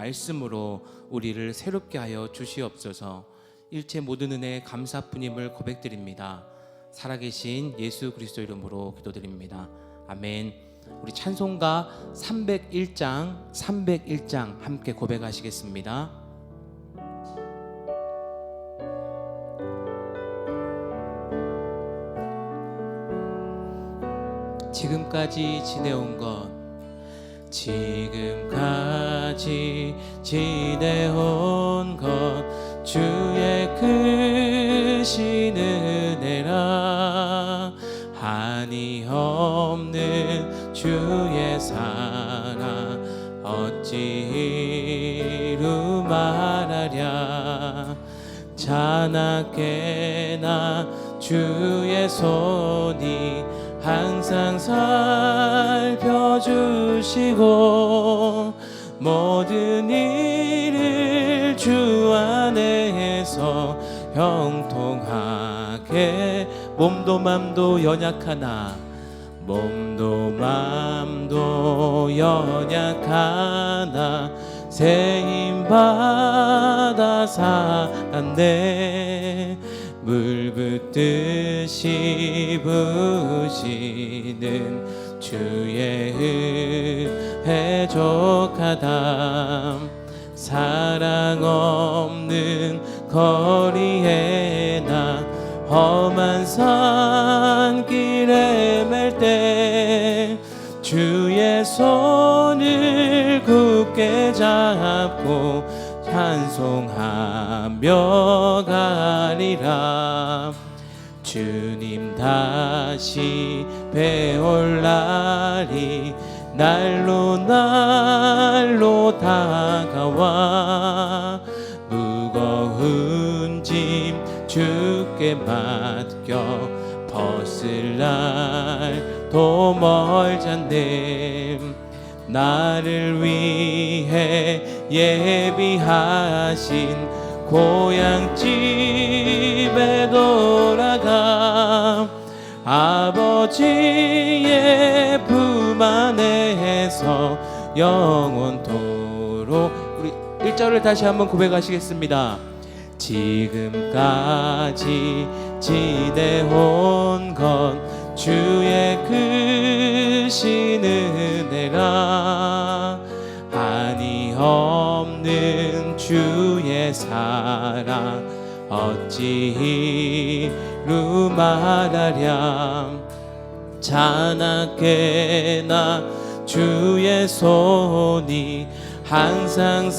말씀으로 우리를 새롭게 하여 주시옵소서. 일체 모든 은혜 감사뿐임을 고백드립니다. 살아계신 예수 그리스도 이름으로 기도드립니다. 아멘. 우리 찬송가 301장 함께 고백하시겠습니다. 지금까지 지내온 것, 지금까지 지내온 것 주의 크신 은혜라. 한이 없는 주의 사랑 어찌 이루 말하랴. 자나깨나 주의 손이 항상 살펴주시고 모든 일을 주 안에서 형통하게. 몸도 맘도 연약하나 몸도 맘도 연약하나 새 힘 받아 살았네. 물 붓듯이 부시는 주의 은혜 족하다. 사랑 없는 거리에 나 험한 산길에 맬 때 주의 손을 굳게 잡고 찬송하며 가리라. 주님 다시 배올 날이 날로 날로 다가와. 무거운 짐 주께 맡겨 벗을 날도 멀잖네. 나를 위해 예비하신 고향집에 돌아가 아버지의 품 안에서 영원토록. 우리 1절을 다시 한번 고백하시겠습니다. 지금까지 지내온 건 주의 크신 은혜라. 한이 없는 주의 사랑 어찌 이루 말하랴. 자나깨나 주의 손이 항상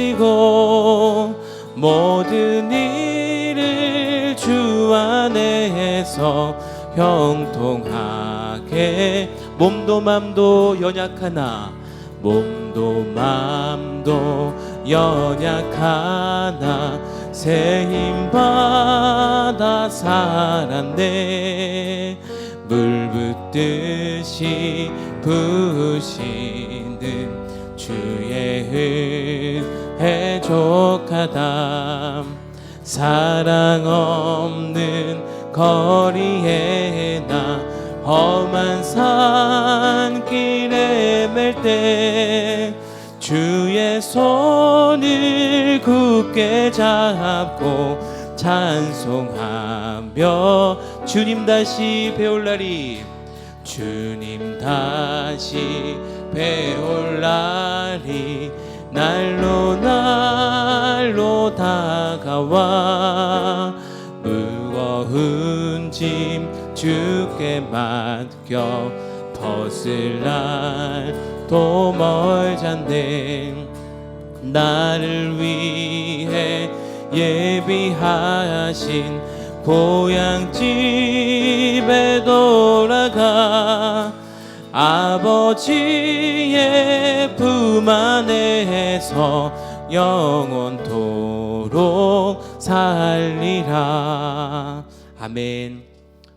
살펴주시고 모든 일을 주 안에서 형통하게. 몸도 맘도 연약하나 몸도 맘도 연약하나 새 힘 받아 살았네. 물 붓듯이 부시는 주의 은혜 족하다. 사랑 없는 거리에 나 험한 산길에 맬 때 주의 손을 굳게 잡고 찬송하며. 주님 다시 배올 날이 주님 다시 배올 날이 날로 날로 다가와. 무거운 짐 주께 맡겨 벗을 날도 멀잖네. 나를 위해 예비하신 고향집에 돌아가 아버지의 품 안에서 영원토록 살리라. 아멘.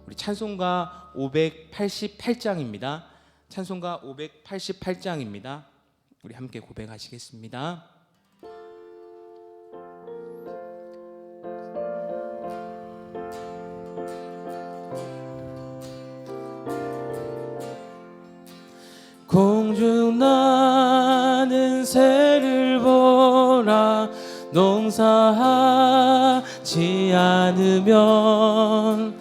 우리 찬송가 588장입니다. 찬송가 588장입니다. 우리 함께 고백하시겠습니다. 공중 나 농사하지 않으면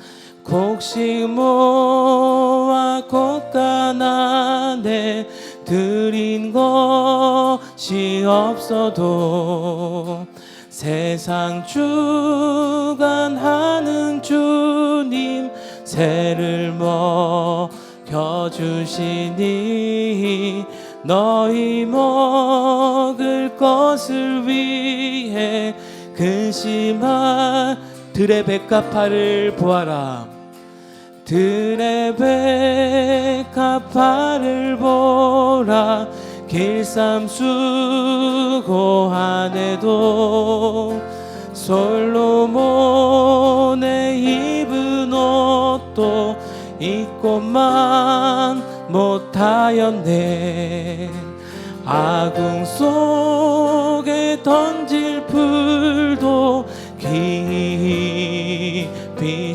곡식 모아 곡간 안에 드린 것이 없어도 세상 주관하는 주님 새를 먹여주시니 너희 먹을 것을 위해 근심한 들의 백합화를 보아라. 들의 백합화를 보라. 길쌈 수고하네도 솔로몬의 입은 옷도 입고만 못하였네. 아궁 속에 던질 풀도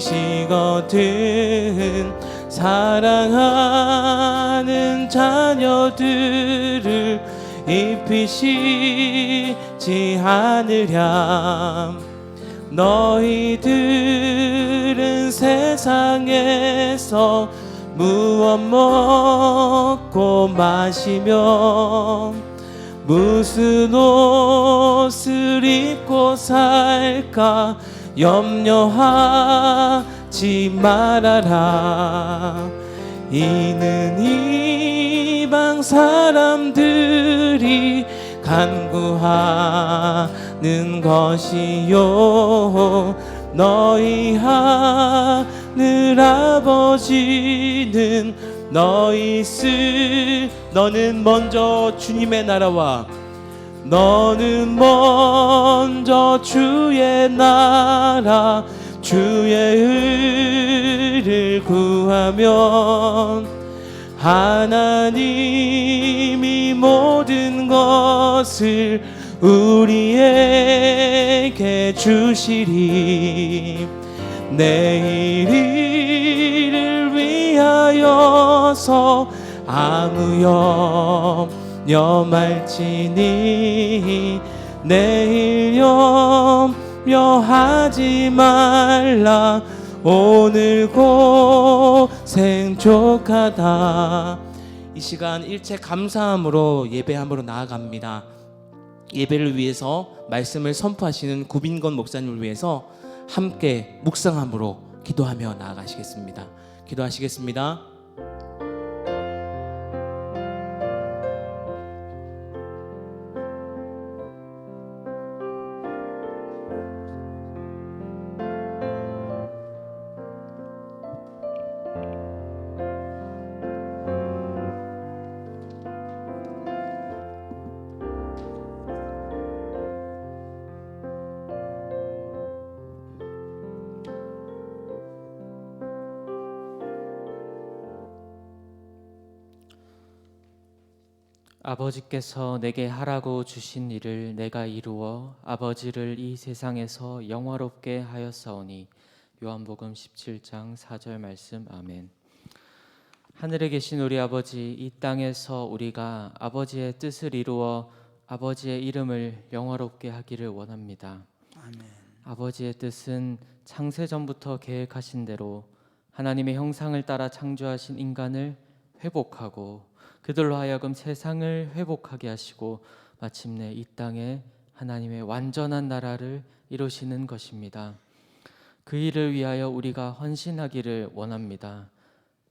깊이시거든. 사랑하는 자녀들을 입히시지 않으랴. 너희들은 세상에서 무엇 먹고 마시며 무슨 옷을 입고 살까 염려하지 말아라. 이는 이방 사람들이 간구하는 것이요 너희 하늘 아버지는 너는 먼저 주님의 나라와 너는 먼저 주의 나라 주의 의를 구하면 하나님이 모든 것을 우리에게 주시리. 내일 일을 위하여서 아무 염려 말지니 내일 염려하지 말라. 오늘 고생 족하다. 이 시간 일체 감사함으로 예배함으로 나아갑니다. 예배를 위해서 말씀을 선포하시는 구빈건 목사님을 위해서 함께 묵상함으로 기도하며 나아가시겠습니다. 기도하시겠습니다. 아버지께서 내게 하라고 주신 일을 내가 이루어 아버지를 이 세상에서 영화롭게 하였사오니. 요한복음 17장 4절 말씀. 아멘. 하늘에 계신 우리 아버지, 이 땅에서 우리가 아버지의 뜻을 이루어 아버지의 이름을 영화롭게 하기를 원합니다. 아멘. 아버지의 뜻은 창세전부터 계획하신 대로 하나님의 형상을 따라 창조하신 인간을 회복하고 그들로 하여금 세상을 회복하게 하시고 마침내 이 땅에 하나님의 완전한 나라를 이루시는 것입니다. 그 일을 위하여 우리가 헌신하기를 원합니다.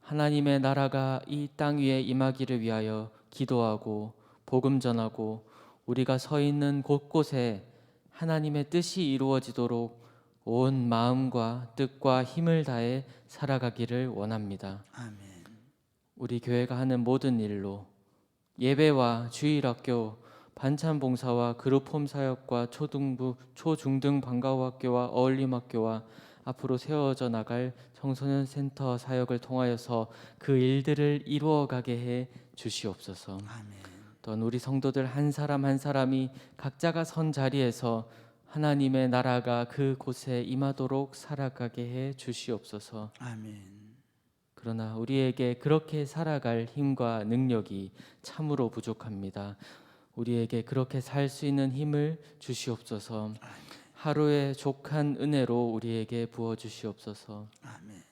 하나님의 나라가 이 땅 위에 임하기를 위하여 기도하고 복음 전하고 우리가 서 있는 곳곳에 하나님의 뜻이 이루어지도록 온 마음과 뜻과 힘을 다해 살아가기를 원합니다. 아멘. 우리 교회가 하는 모든 일로 예배와 주일학교, 반찬 봉사와 그룹홈 사역과 초등부, 초중등 방과후학교와 어울림학교와 앞으로 세워져 나갈 청소년 센터 사역을 통하여서 그 일들을 이루어가게 해 주시옵소서. 아멘. 또한 우리 성도들 한 사람 한 사람이 각자가 선 자리에서 하나님의 나라가 그 곳에 임하도록 살아가게 해 주시옵소서. 아멘. 그러나 우리에게 그렇게 살아갈 힘과 능력이 참으로 부족합니다. 우리에게 그렇게 살 수 있는 힘을 주시옵소서. 하루의 족한 은혜로 우리에게 부어 주시옵소서. 아멘.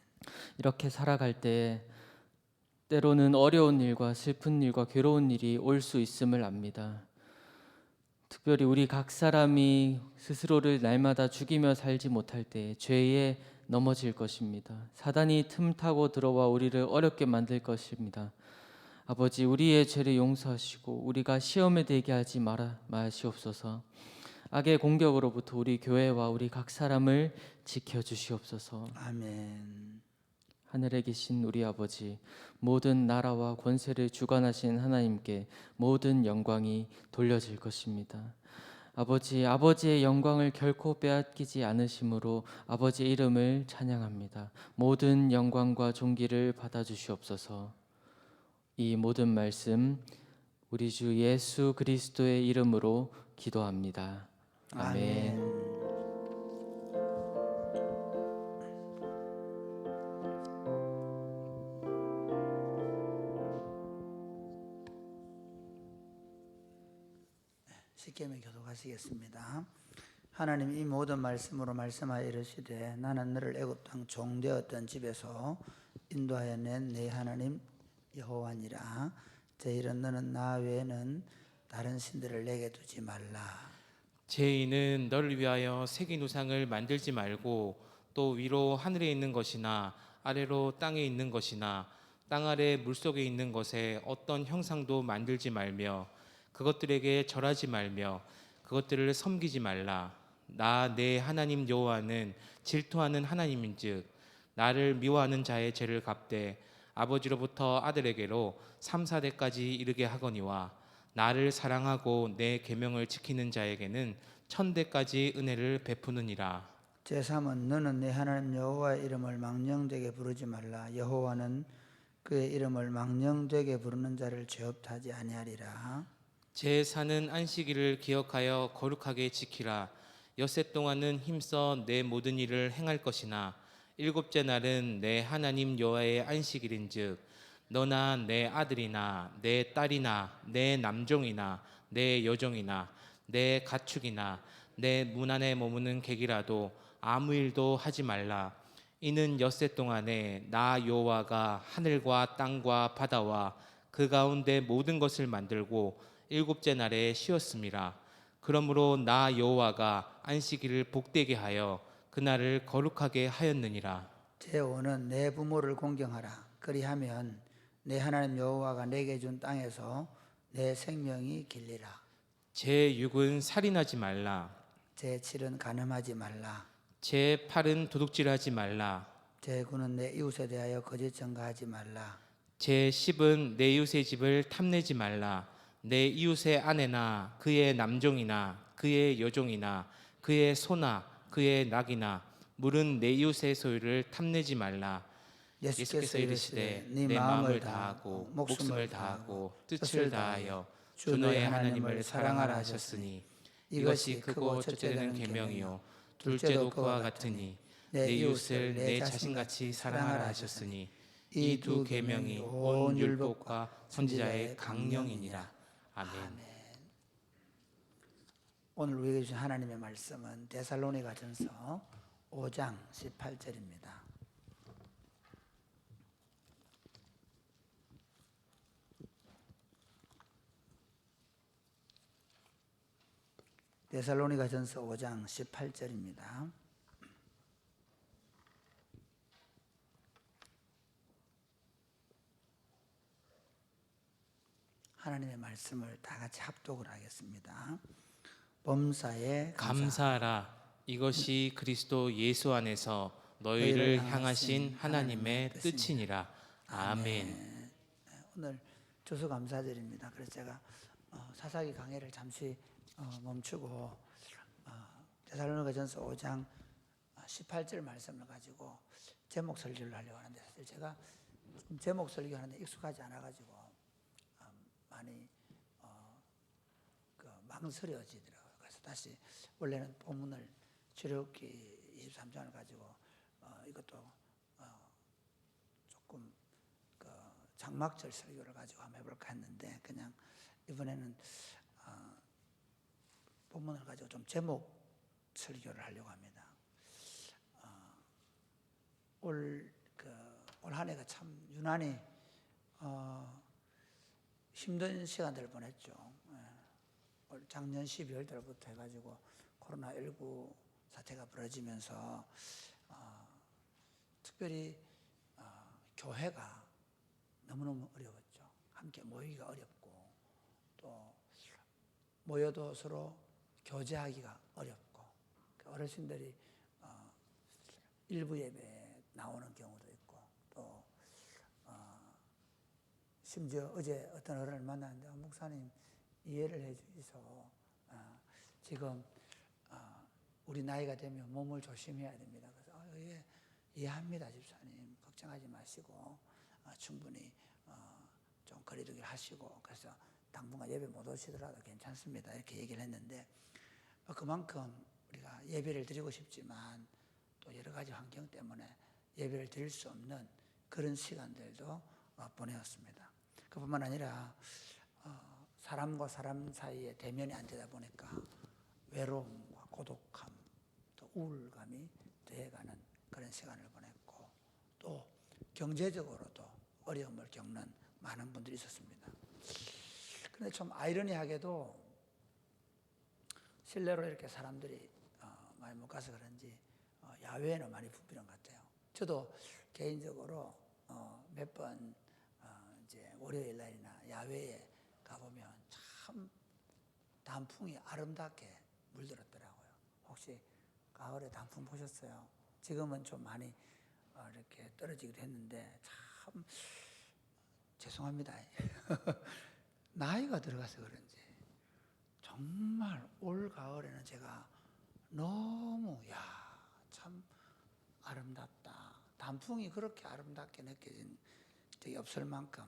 이렇게 살아갈 때 때로는 어려운 일과 슬픈 일과 괴로운 일이 올 수 있음을 압니다. 특별히 우리 각 사람이 스스로를 날마다 죽이며 살지 못할 때 죄에 넘어질 것입니다. 사단이 틈타고 들어와 우리를 어렵게 만들 것입니다. 아버지, 우리의 죄를 용서하시고 우리가 시험에 들게 하지 마시옵소서. 악의 공격으로부터 우리 교회와 우리 각 사람을 지켜주시옵소서. 아멘. 하늘에 계신 우리 아버지, 모든 나라와 권세를 주관하신 하나님께 모든 영광이 돌려질 것입니다. 아버지의 영광을 결코 빼앗기지 않으심으로 아버지의 이름을 찬양합니다. 모든 영광과 존귀를 받아주시옵소서. 이 모든 말씀 우리 주 예수 그리스도의 이름으로 기도합니다. 아멘. 십계명 교독하시겠습니다. 하나님 이 모든 말씀으로 말씀하여 이르시되 나는 너를 애굽 땅 종되었던 집에서 인도하여 낸 네 하나님 여호와니라. 제일은 너는 나 외에는 다른 신들을 내게 두지 말라. 제2는 너를 위하여 새긴 우상을 만들지 말고 또 위로 하늘에 있는 것이나 아래로 땅에 있는 것이나 땅 아래 물속에 있는 것에 어떤 형상도 만들지 말며 그것들에게 절하지 말며 그것들을 섬기지 말라. 나 내 하나님 여호와는 질투하는 하나님인즉 나를 미워하는 자의 죄를 갚되 아버지로부터 아들에게로 3, 4대까지 이르게 하거니와 나를 사랑하고 내 계명을 지키는 자에게는 1000대까지 은혜를 베푸느니라. 제3은 너는 내 하나님 여호와의 이름을 망령되게 부르지 말라. 여호와는 그의 이름을 망령되게 부르는 자를 죄업하지 아니하리라. 제4는 안식일을 기억하여 거룩하게 지키라. 엿새 동안은 힘써 내 모든 일을 행할 것이나 일곱째 날은 내 하나님 여호와의 안식일인즉 너나 내 아들이나 내 딸이나 내 남종이나 내 여종이나 내 가축이나 내 문 안에 머무는 객이라도 아무 일도 하지 말라. 이는 엿새 동안에 나 여호와가 하늘과 땅과 바다와 그 가운데 모든 것을 만들고 일곱째 날에 쉬었음이라. 그러므로 나 여호와가 안식일을 복되게 하여 그날을 거룩하게 하였느니라. 제5는 내 부모를 공경하라. 그리하면 내 하나님 여호와가 내게 준 땅에서 내 생명이 길리라. 제6은 살인하지 말라. 제7은 간음하지 말라. 제8은 도둑질하지 말라. 제9는 내 이웃에 대하여 거짓 증거하지 말라. 제10은 내 이웃의 집을 탐내지 말라. 내 이웃의 아내나 그의 남종이나 그의 여종이나 그의 소나 그의 낙이나 물은 내 이웃의 소유를 탐내지 말라. 예수께서 이르시되 내 마음을 다하고 목숨을 다하고 뜻을 다하여 주 너의 하나님을 사랑하라 하셨으니 이것이 크고 첫째 되는 계명이요 둘째도 그와 같으니 내 이웃을 내 자신같이 사랑하라 하셨으니 이 두 계명이 온 율법과 선지자의 강령이니라. 아멘. 오늘 우리에게 주신 하나님의 말씀은 데살로니가전서 5장 18절입니다. 데살로니가전서 5장 18절입니다. 하나님의 말씀을 다 같이 합독을 하겠습니다. 범사에 감사하라. 이것이 그리스도 예수 안에서 너희를 향하신 하나님의 뜻이니라. 아멘. 오늘 추수감사절입니다. 그래서 제가 사사기 강해를 잠시 멈추고 데살로니가전서 5장 18절 말씀을 가지고 제목 설교를 하려고 하는데 사실 제가 제목 설교하는데 익숙하지 않아가지고 많이 망설여지더라고요. 그래서 다시 원래는 본문을 출애굽기 23장을 가지고 이것도 조금 장막절 설교를 가지고 한번 해볼까 했는데 그냥 이번에는 본문을 가지고 좀 제목 설교를 하려고 합니다. 올 한 해가 참 유난히 힘든 시간들을 보냈죠. 올 작년 12월 달부터 해가지고 코로나19 사태가 벌어지면서 특별히 교회가 너무너무 어려웠죠. 함께 모이기가 어렵고 또 모여도 서로 교제하기가 어렵고 어르신들이 일부 예배에 나오는 경우도 있고 또 심지어 어제 어떤 어른을 만났는데 목사님 이해를 해주셔서 지금 우리 나이가 되면 몸을 조심해야 됩니다. 그래서 예, 이해합니다 집사님 걱정하지 마시고 충분히 좀 거리두기를 하시고 그래서 당분간 예배 못 오시더라도 괜찮습니다 이렇게 얘기를 했는데 그만큼 우리가 예배를 드리고 싶지만 또 여러 가지 환경 때문에 예배를 드릴 수 없는 그런 시간들도 보내었습니다. 그뿐만 아니라 사람과 사람 사이에 대면이 안 되다 보니까 외로움과 고독함 또 우울감이 더해가는 그런 시간을 보냈고 또 경제적으로도 어려움을 겪는 많은 분들이 있었습니다. 그런데 좀 아이러니하게도 실내로 이렇게 사람들이 많이 못 가서 그런지 야외에는 많이 붐비는 것 같아요. 저도 개인적으로 몇 번 이제 월요일 날이나 야외에 가보면 참 단풍이 아름답게 물들었더라고요. 혹시 가을에 단풍 보셨어요? 지금은 좀 많이 이렇게 떨어지기도 했는데 참 죄송합니다. 나이가 들어가서 그런지 정말 올 가을에는 제가 너무 참 아름답다. 단풍이 그렇게 아름답게 느껴진 적이 없을 만큼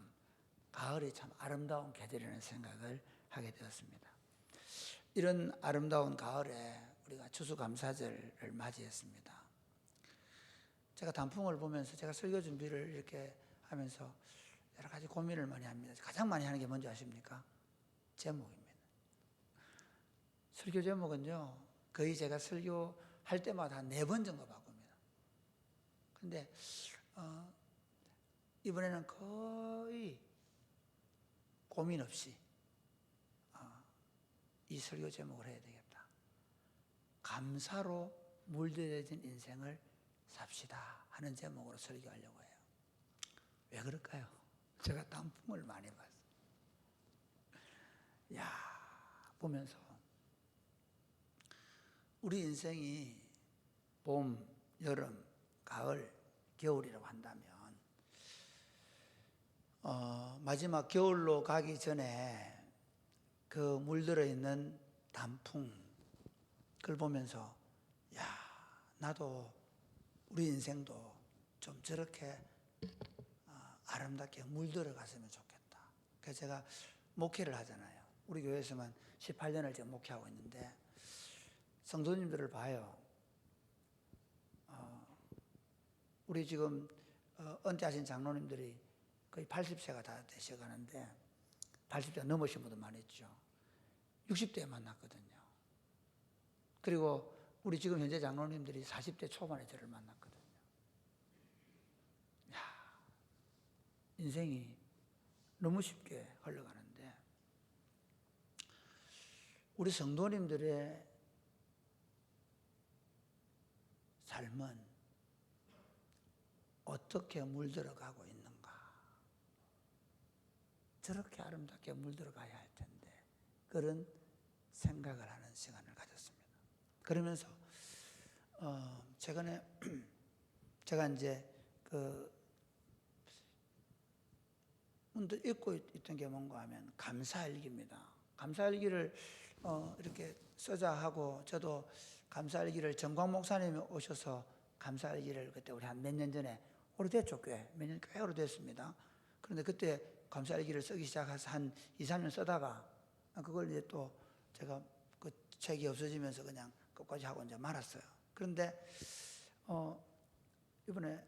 가을이 참 아름다운 계절이라는 생각을 하게 되었습니다. 이런 아름다운 가을에 우리가 추수감사절을 맞이했습니다. 제가 단풍을 보면서 제가 설교 준비를 이렇게 하면서 여러 가지 고민을 많이 합니다. 가장 많이 하는 게 뭔지 아십니까? 제목입니다. 설교 제목은요, 거의 제가 설교할 때마다 한 4번 정도 바꿉니다. 근데 이번에는 거의 고민 없이 이 설교 제목을 해야 되겠다. 감사로 물들여진 인생을 삽시다 하는 제목으로 설교하려고 해요. 왜 그럴까요? 제가 단풍을 많이 봤어요. 보면서 우리 인생이 봄, 여름, 가을, 겨울이라고 한다면 마지막 겨울로 가기 전에 그 물들어 있는 단풍 그걸 보면서 나도 우리 인생도 좀 저렇게 아름답게 물들어 갔으면 좋겠다. 그래서 제가 목회를 하잖아요. 우리 교회에서만 18년을 지금 목회하고 있는데 성도님들을 봐요. 우리 지금 은퇴하신 장로님들이 거의 80세가 다 되셔가는데 80세 넘으신 분도 많이 있죠. 60대에 만났거든요. 그리고 우리 지금 현재 장로님들이 40대 초반에 저를 만났거든요. 인생이 너무 쉽게 흘러가는데 우리 성도님들의 삶은 어떻게 물들어가고 있는가? 저렇게 아름답게 물들어가야 할 텐데 그런 생각을 하는 시간을 가졌습니다. 그러면서 최근에 제가 이제 문득 읽고 있던 게 뭔가 하면 감사일기입니다. 감사일기를 이렇게 쓰자 하고 저도 감사일기를 정광 목사님이 오셔서 감사일기를 그때 우리 한 몇 년 전에 오래됐죠. 꽤 오래됐습니다. 그런데 그때 감사일기를 쓰기 시작해서 한 2, 3년 쓰다가 그걸 이제 또 제가 그 책이 없어지면서 그냥 끝까지 하고 이제 말았어요. 그런데 이번에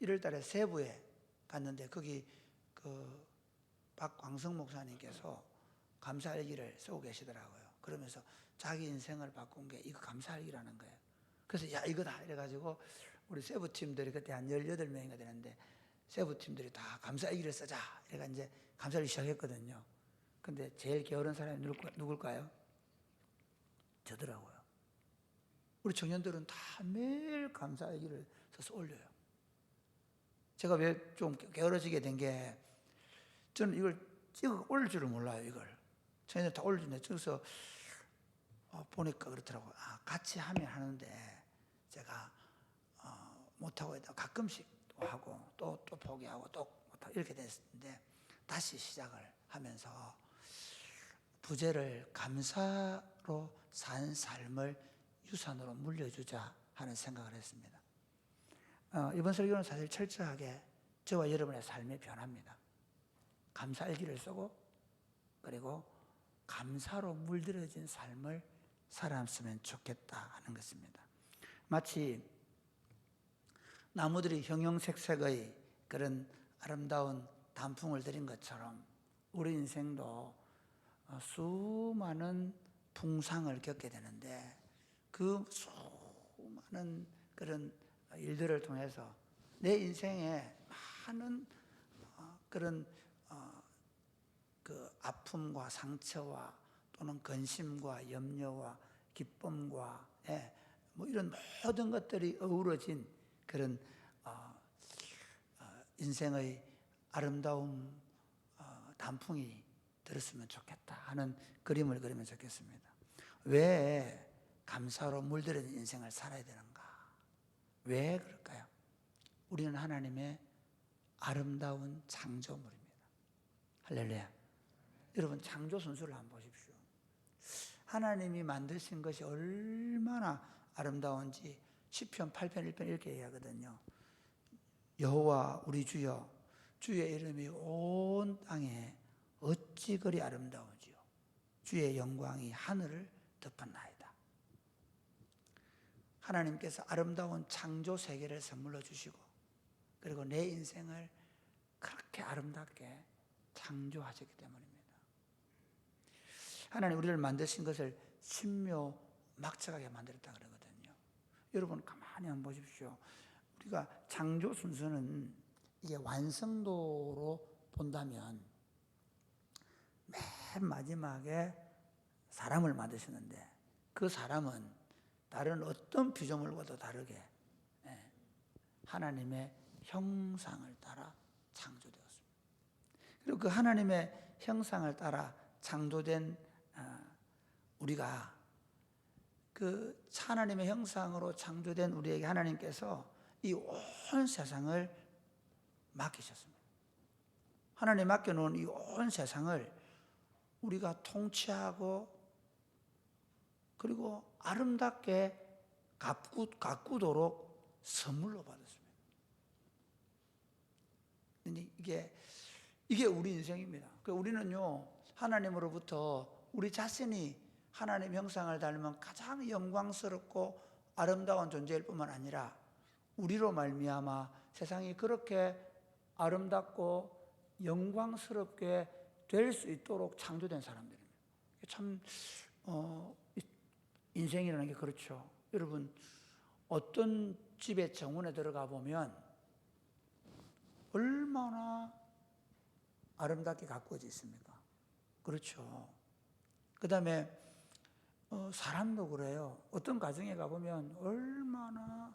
1월 달에 세부에 갔는데 거기 박광성 목사님께서 감사일기를 쓰고 계시더라고요. 그러면서 자기 인생을 바꾼 게 이거 감사일기라는 거예요. 그래서 야 이거다 이래가지고 우리 세부팀들이 그때 한 18명이나 되는데 세부팀들이 다 감사일기를 쓰자 이래가 이제 감사일기 시작했거든요. 근데 제일 게으른 사람이 누굴까요? 저더라고요. 우리 청년들은 다 매일 감사일기를 써서 올려요. 제가 왜 좀 게으러지게 된 게 저는 이걸 찍어 올릴 줄을 몰라요. 이걸 청년들 다 올려주는데 그래서 보니까 그렇더라고요. 같이 하면 하는데 제가 못하고 있다가 가끔씩 또 하고 또 포기하고 또 못하고 이렇게 됐는데 다시 시작을 하면서 부재를 감사로 산 삶을 유산으로 물려주자 하는 생각을 했습니다. 이번 설교는 사실 철저하게 저와 여러분의 삶의 변화입니다. 감사일기를 쓰고 그리고 감사로 물들여진 삶을 살았으면 좋겠다 하는 것입니다. 마치 나무들이 형형색색의 그런 아름다운 단풍을 들인 것처럼 우리 인생도 수많은 풍상을 겪게 되는데 그 수많은 그런 일들을 통해서 내 인생에 많은 그런 그 아픔과 상처와 또는 근심과 염려와 기쁨과 뭐 이런 모든 것들이 어우러진 그런 인생의 아름다운 단풍이 들었으면 좋겠다 하는 그림을 그리면 좋겠습니다. 왜 감사로 물들여진 인생을 살아야 되는가? 왜 그럴까요? 우리는 하나님의 아름다운 창조물입니다. 할렐루야. 여러분 창조 순수를 한번 보십시오. 하나님이 만드신 것이 얼마나 아름다운지 시편 8편 1편 이렇게 얘기하거든요. 여호와 우리 주여 주의 이름이 온 땅에 어찌 그리 아름다운지요. 주의 영광이 하늘을 덮었나이다. 하나님께서 아름다운 창조 세계를 선물로 주시고 그리고 내 인생을 그렇게 아름답게 창조하셨기 때문입니다. 하나님 우리를 만드신 것을 신묘막측하게 만들었다 그러거든요. 여러분 가만히 한번 보십시오. 우리가 창조 순서는 이게 완성도로 본다면 맨 마지막에 사람을 만드셨는데 그 사람은 다른 어떤 피조물과도 다르게 하나님의 형상을 따라 창조되었습니다. 그리고 그 하나님의 형상을 따라 창조된 우리가 그 하나님의 형상으로 창조된 우리에게 하나님께서 이 온 세상을 맡기셨습니다. 하나님 맡겨놓은 이 온 세상을 우리가 통치하고 그리고 아름답게 가꾸도록 선물로 받았습니다. 근데 이게 우리 인생입니다. 우리는요 하나님으로부터 우리 자신이 하나님 형상을 닮은 가장 영광스럽고 아름다운 존재일 뿐만 아니라 우리로 말미암아 세상이 그렇게 아름답고 영광스럽게 될 수 있도록 창조된 사람들입니다. 참 인생이라는 게 그렇죠. 여러분 어떤 집의 정원에 들어가 보면 얼마나 아름답게 가꾸어져 있습니까? 그렇죠. 그 다음에 사람도 그래요. 어떤 가정에 가보면 얼마나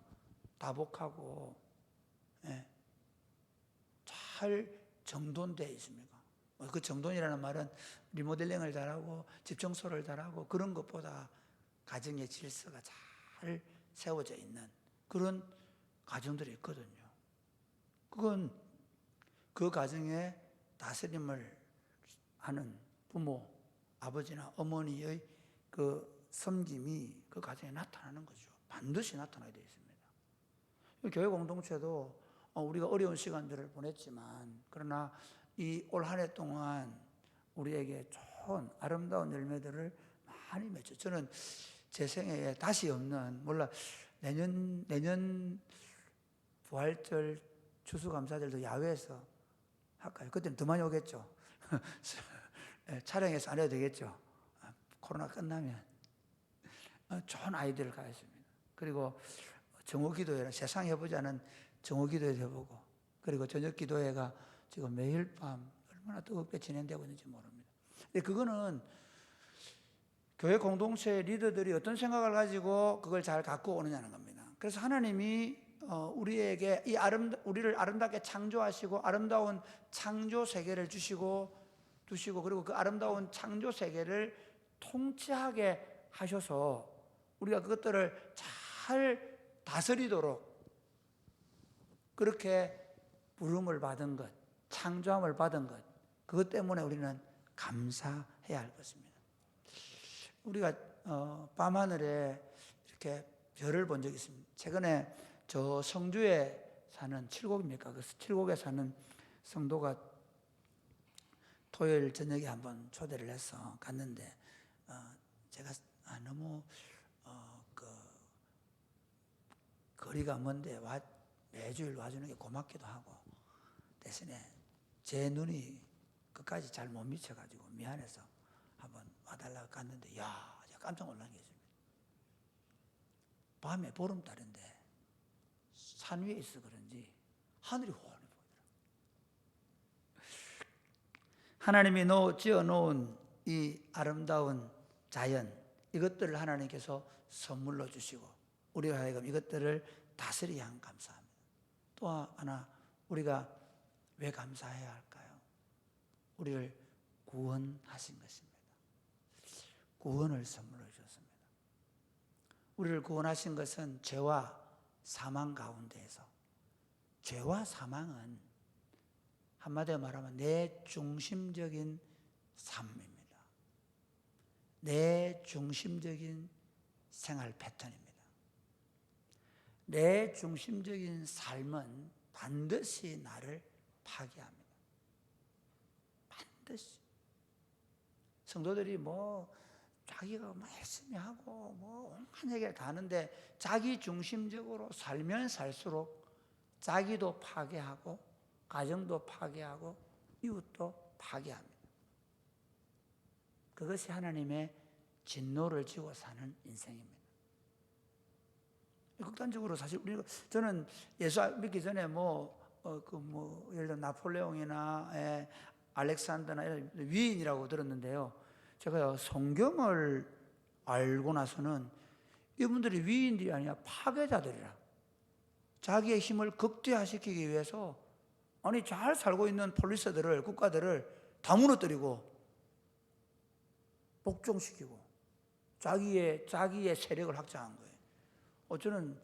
다복하고 잘 정돈되어 있습니까? 그 정돈이라는 말은 리모델링을 잘하고 집 청소를 잘하고 그런 것보다 가정의 질서가 잘 세워져 있는 그런 가정들이 있거든요. 그건 그 가정의 다스림을 하는 부모, 아버지나 어머니의 그 섬김이 그 가정에 나타나는 거죠. 반드시 나타나야 되어 있습니다. 교회 공동체도 우리가 어려운 시간들을 보냈지만 그러나 이 올 한 해 동안 우리에게 좋은 아름다운 열매들을 많이 맺죠. 저는 제 생애에 다시 없는 몰라 내년 부활절 추수감사절도 야외에서 할까요? 그때는 더 많이 오겠죠. 촬영해서 안 해도 되겠죠. 코로나 끝나면 좋은 아이디어를 가졌습니다. 그리고 정오기도회는 세상 해보자는 정오기도회도 해보고, 그리고 저녁기도회가 지금 매일 밤 얼마나 뜨겁게 진행되고 있는지 모릅니다. 근데 그거는 교회 공동체 리더들이 어떤 생각을 가지고 그걸 잘 갖고 오느냐는 겁니다. 그래서 하나님이 우리에게 우리를 아름답게 창조하시고 아름다운 창조 세계를 두시고, 그리고 그 아름다운 창조 세계를 통치하게 하셔서 우리가 그것들을 잘 다스리도록 그렇게 부름을 받은 것, 창조함을 받은 것, 그것 때문에 우리는 감사해야 할 것입니다. 우리가 밤하늘에 이렇게 별을 본 적이 있습니다. 최근에 저 성주에 사는 칠곡입니까? 그 칠곡에 사는 성도가 토요일 저녁에 한번 초대를 해서 갔는데 제가 너무 그 거리가 먼데 매주일 와주는 게 고맙기도 하고, 대신에 제 눈이 끝까지 잘 못 미쳐가지고 미안해서 한번 와달라고 갔는데, 제가 깜짝 놀란 게 있습니다. 밤에 보름달인데 산 위에 있어 그런지 하늘이 훤히 보이더라고요. 하나님이 지어놓은 이 아름다운 자연, 이것들을 하나님께서 선물로 주시고 우리가 하여금 이것들을 다스리게 한 감사합니다. 또 하나, 우리가 왜 감사해야 할까요? 우리를 구원하신 것입니다. 구원을 선물로 주셨습니다. 우리를 구원하신 것은 죄와 사망 가운데에서, 죄와 사망은 한마디로 말하면 내 중심적인 삶입니다. 내 중심적인 생활 패턴입니다. 내 중심적인 삶은 반드시 나를 파괴합니다. 반드시. 성도들이 자기가 열심히 하고 온갖 얘기를 다 하는데 자기 중심적으로 살면 살수록 자기도 파괴하고 가정도 파괴하고 이웃도 파괴합니다. 그것이 하나님의 진노를 지고 사는 인생입니다. 극단적으로 사실 저는 예수 믿기 전에 예를 들어 나폴레옹이나 알렉산더나 이런 위인이라고 들었는데요. 제가 성경을 알고 나서는 이분들이 위인들이 아니라 파괴자들이라. 자기의 힘을 극대화시키기 위해서 잘 살고 있는 폴리스들을, 국가들을 다 무너뜨리고 복종시키고 자기의 세력을 확장한 거예요. 저는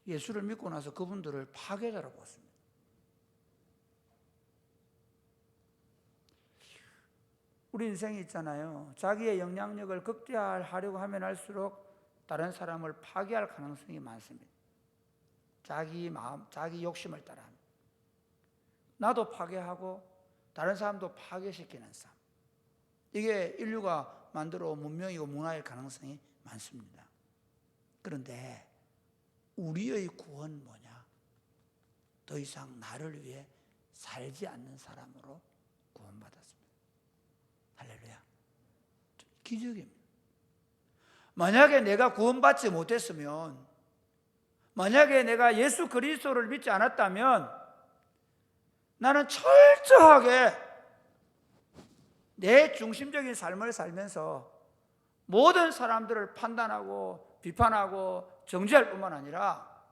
예수를 믿고 나서 그분들을 파괴자라고 봤습니다. 우리 인생이 있잖아요. 자기의 영향력을 극대화하려고 하면 할수록 다른 사람을 파괴할 가능성이 많습니다. 자기 마음, 자기 욕심을 따라합니다. 나도 파괴하고 다른 사람도 파괴시키는 삶. 이게 인류가 만들어 온 문명이고 문화일 가능성이 많습니다. 그런데 우리의 구원은 뭐냐? 더 이상 나를 위해 살지 않는 사람으로 구원받았습니다. 할렐루야. 기적입니다. 만약에 내가 구원받지 못했으면, 만약에 내가 예수 그리스도를 믿지 않았다면 나는 철저하게 내 중심적인 삶을 살면서 모든 사람들을 판단하고 비판하고 정죄할 뿐만 아니라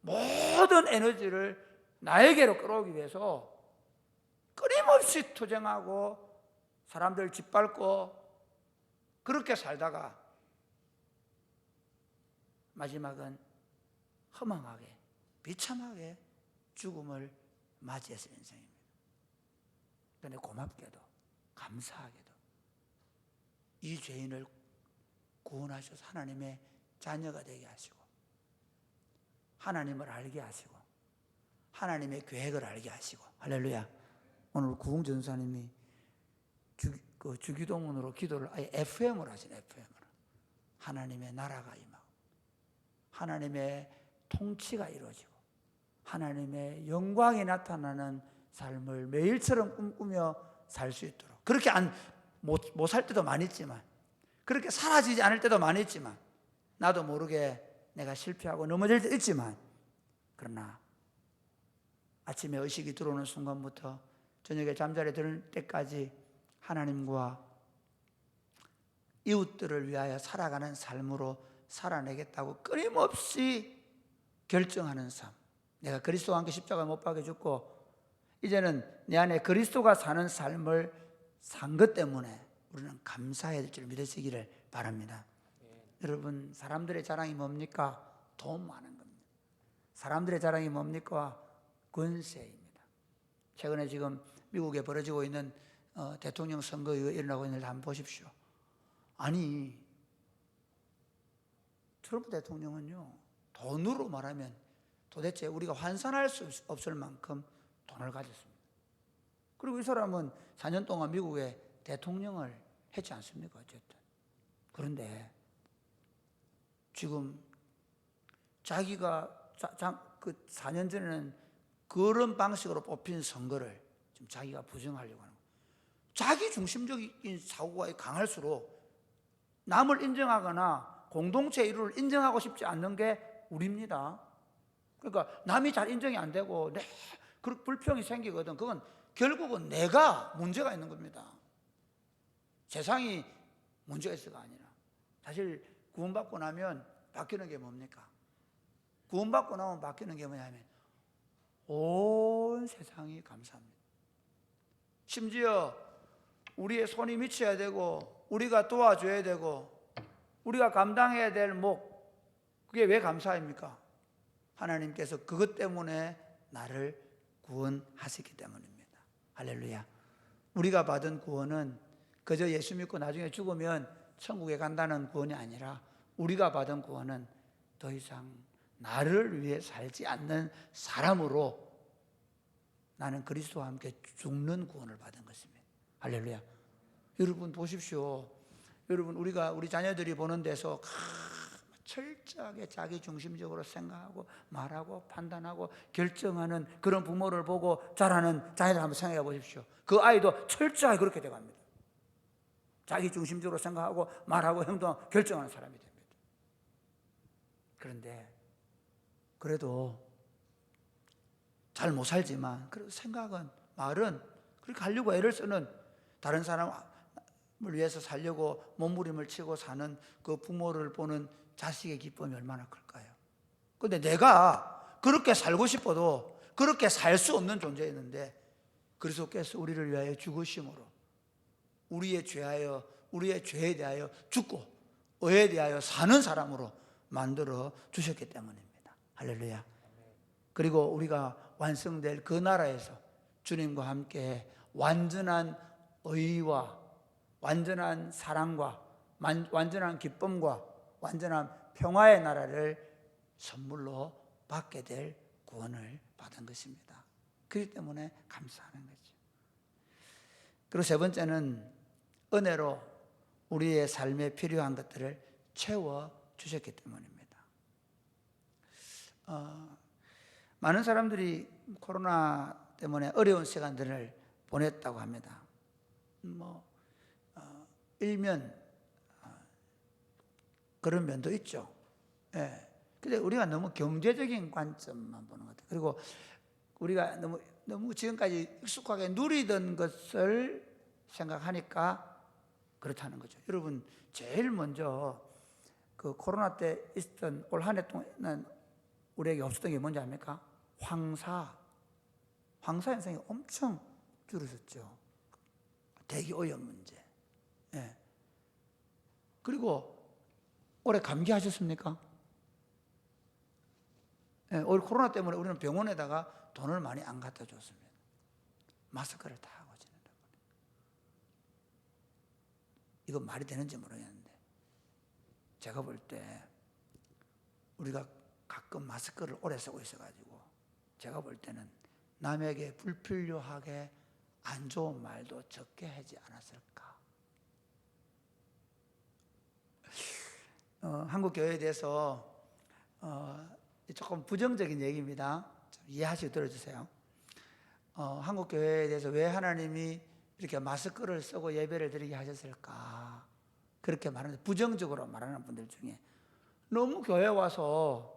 모든 에너지를 나에게로 끌어오기 위해서 끊임없이 투쟁하고 사람들 짓밟고 그렇게 살다가 마지막은 허망하게 비참하게 죽음을 맞이했을 인생입니다. 그런데 고맙게도 감사하게도 이 죄인을 구원하셔서 하나님의 자녀가 되게 하시고 하나님을 알게 하시고 하나님의 계획을 알게 하시고, 할렐루야. 오늘 구홍 전사님이 주기도문으로 기도를 아예 FM으로 하시네. FM으로. 하나님의 나라가 임하고 하나님의 통치가 이루어지고 하나님의 영광이 나타나는 삶을 매일처럼 꿈꾸며 살 수 있도록, 그렇게 못 살 때도 많이 있지만, 그렇게 사라지지 않을 때도 많이 있지만, 나도 모르게 내가 실패하고 넘어질 때 있지만, 그러나 아침에 의식이 들어오는 순간부터 저녁에 잠자리에 들 때까지 하나님과 이웃들을 위하여 살아가는 삶으로 살아내겠다고 끊임없이 결정하는 삶. 내가 그리스도와 함께 십자가에 못 박혀 죽고 이제는 내 안에 그리스도가 사는 삶을 산 것 때문에 우리는 감사해야 될 줄 믿으시기를 바랍니다. 여러분, 사람들의 자랑이 뭡니까? 돈 많은 겁니다. 사람들의 자랑이 뭡니까? 권세입니다. 최근에 지금 미국에 벌어지고 있는 대통령 선거가 일어나고 있는 일 한번 보십시오. 아니, 트럼프 대통령은요, 돈으로 말하면 도대체 우리가 환산할 수 없을 만큼 돈을 가졌습니다. 그리고 이 사람은 4년 동안 미국의 대통령을 했지 않습니까? 어쨌든. 그런데 지금 자기가 그 4년 전에는 그런 방식으로 뽑힌 선거를 지금 자기가 부정하려고 하는 거예요. 자기 중심적인 사고가 강할수록 남을 인정하거나 공동체 이루를 인정하고 싶지 않는 게 우리입니다. 그러니까 남이 잘 인정이 안 되고 그런 불평이 생기거든. 그건 결국은 내가 문제가 있는 겁니다. 세상이 문제가 있어가 아니라. 사실 구원받고 나면 바뀌는 게 뭡니까? 구원받고 나면 바뀌는 게 뭐냐면 온 세상이 감사합니다. 심지어 우리의 손이 미쳐야 되고 우리가 도와줘야 되고 우리가 감당해야 될 목, 그게 왜 감사입니까? 하나님께서 그것 때문에 나를 구원하셨기 때문입니다. 할렐루야. 우리가 받은 구원은 그저 예수 믿고 나중에 죽으면 천국에 간다는 구원이 아니라 우리가 받은 구원은 더 이상 나를 위해 살지 않는 사람으로 나는 그리스도와 함께 죽는 구원을 받은 것입니다. 할렐루야. 여러분 보십시오. 여러분 우리 자녀들이 보는 데서 철저하게 자기 중심적으로 생각하고 말하고 판단하고 결정하는 그런 부모를 보고 자라는 자녀들 한번 생각해 보십시오. 그 아이도 철저하게 그렇게 돼갑니다. 자기 중심적으로 생각하고 말하고 행동하고 결정하는 사람이 됩니다. 그런데 그래도 잘 못 살지만 그래도 생각은 말은 그렇게 하려고 애를 쓰는, 다른 사람을 위해서 살려고 몸부림을 치고 사는 그 부모를 보는 자식의 기쁨이 얼마나 클까요? 그런데 내가 그렇게 살고 싶어도 그렇게 살 수 없는 존재였는데 그리스도께서 우리를 위하여 죽으심으로 우리의 죄에 대하여 죽고 의에 대하여 사는 사람으로 만들어 주셨기 때문입니다. 할렐루야. 그리고 우리가 완성될 그 나라에서 주님과 함께 완전한 의와 완전한 사랑과 완전한 기쁨과 완전한 평화의 나라를 선물로 받게 될 구원을 받은 것입니다. 그렇기 때문에 감사하는 거죠. 그리고 세 번째는 은혜로 우리의 삶에 필요한 것들을 채워주셨기 때문입니다. 많은 사람들이 코로나 때문에 어려운 시간들을 보냈다고 합니다. 일면 그런 면도 있죠. 예. 근데 우리가 너무 경제적인 관점만 보는 것 같아요. 그리고 우리가 너무 지금까지 익숙하게 누리던 것을 생각하니까 그렇다는 거죠. 여러분, 제일 먼저 그 코로나 때 있었던 올 한 해 동안 우리에게 없었던 게 뭔지 압니까? 황사 현상이 엄청 줄어졌죠. 대기 오염 문제. 예. 그리고 올해 감기하셨습니까? 예, 올 코로나 때문에 우리는 병원에다가 돈을 많이 안 갖다 줬습니다. 마스크를 다 하고 지낸다고. 이건 말이 되는지 모르겠는데 제가 볼 때 우리가 가끔 마스크를 오래 쓰고 있어가지고 제가 볼 때는 남에게 불필요하게 안 좋은 말도 적게 하지 않았을까. 한국 교회에 대해서 조금 부정적인 얘기입니다. 좀 이해하시고 들어주세요. 한국 교회에 대해서 왜 하나님이 이렇게 마스크를 쓰고 예배를 드리게 하셨을까? 그렇게 말하는, 부정적으로 말하는 분들 중에 너무 교회 와서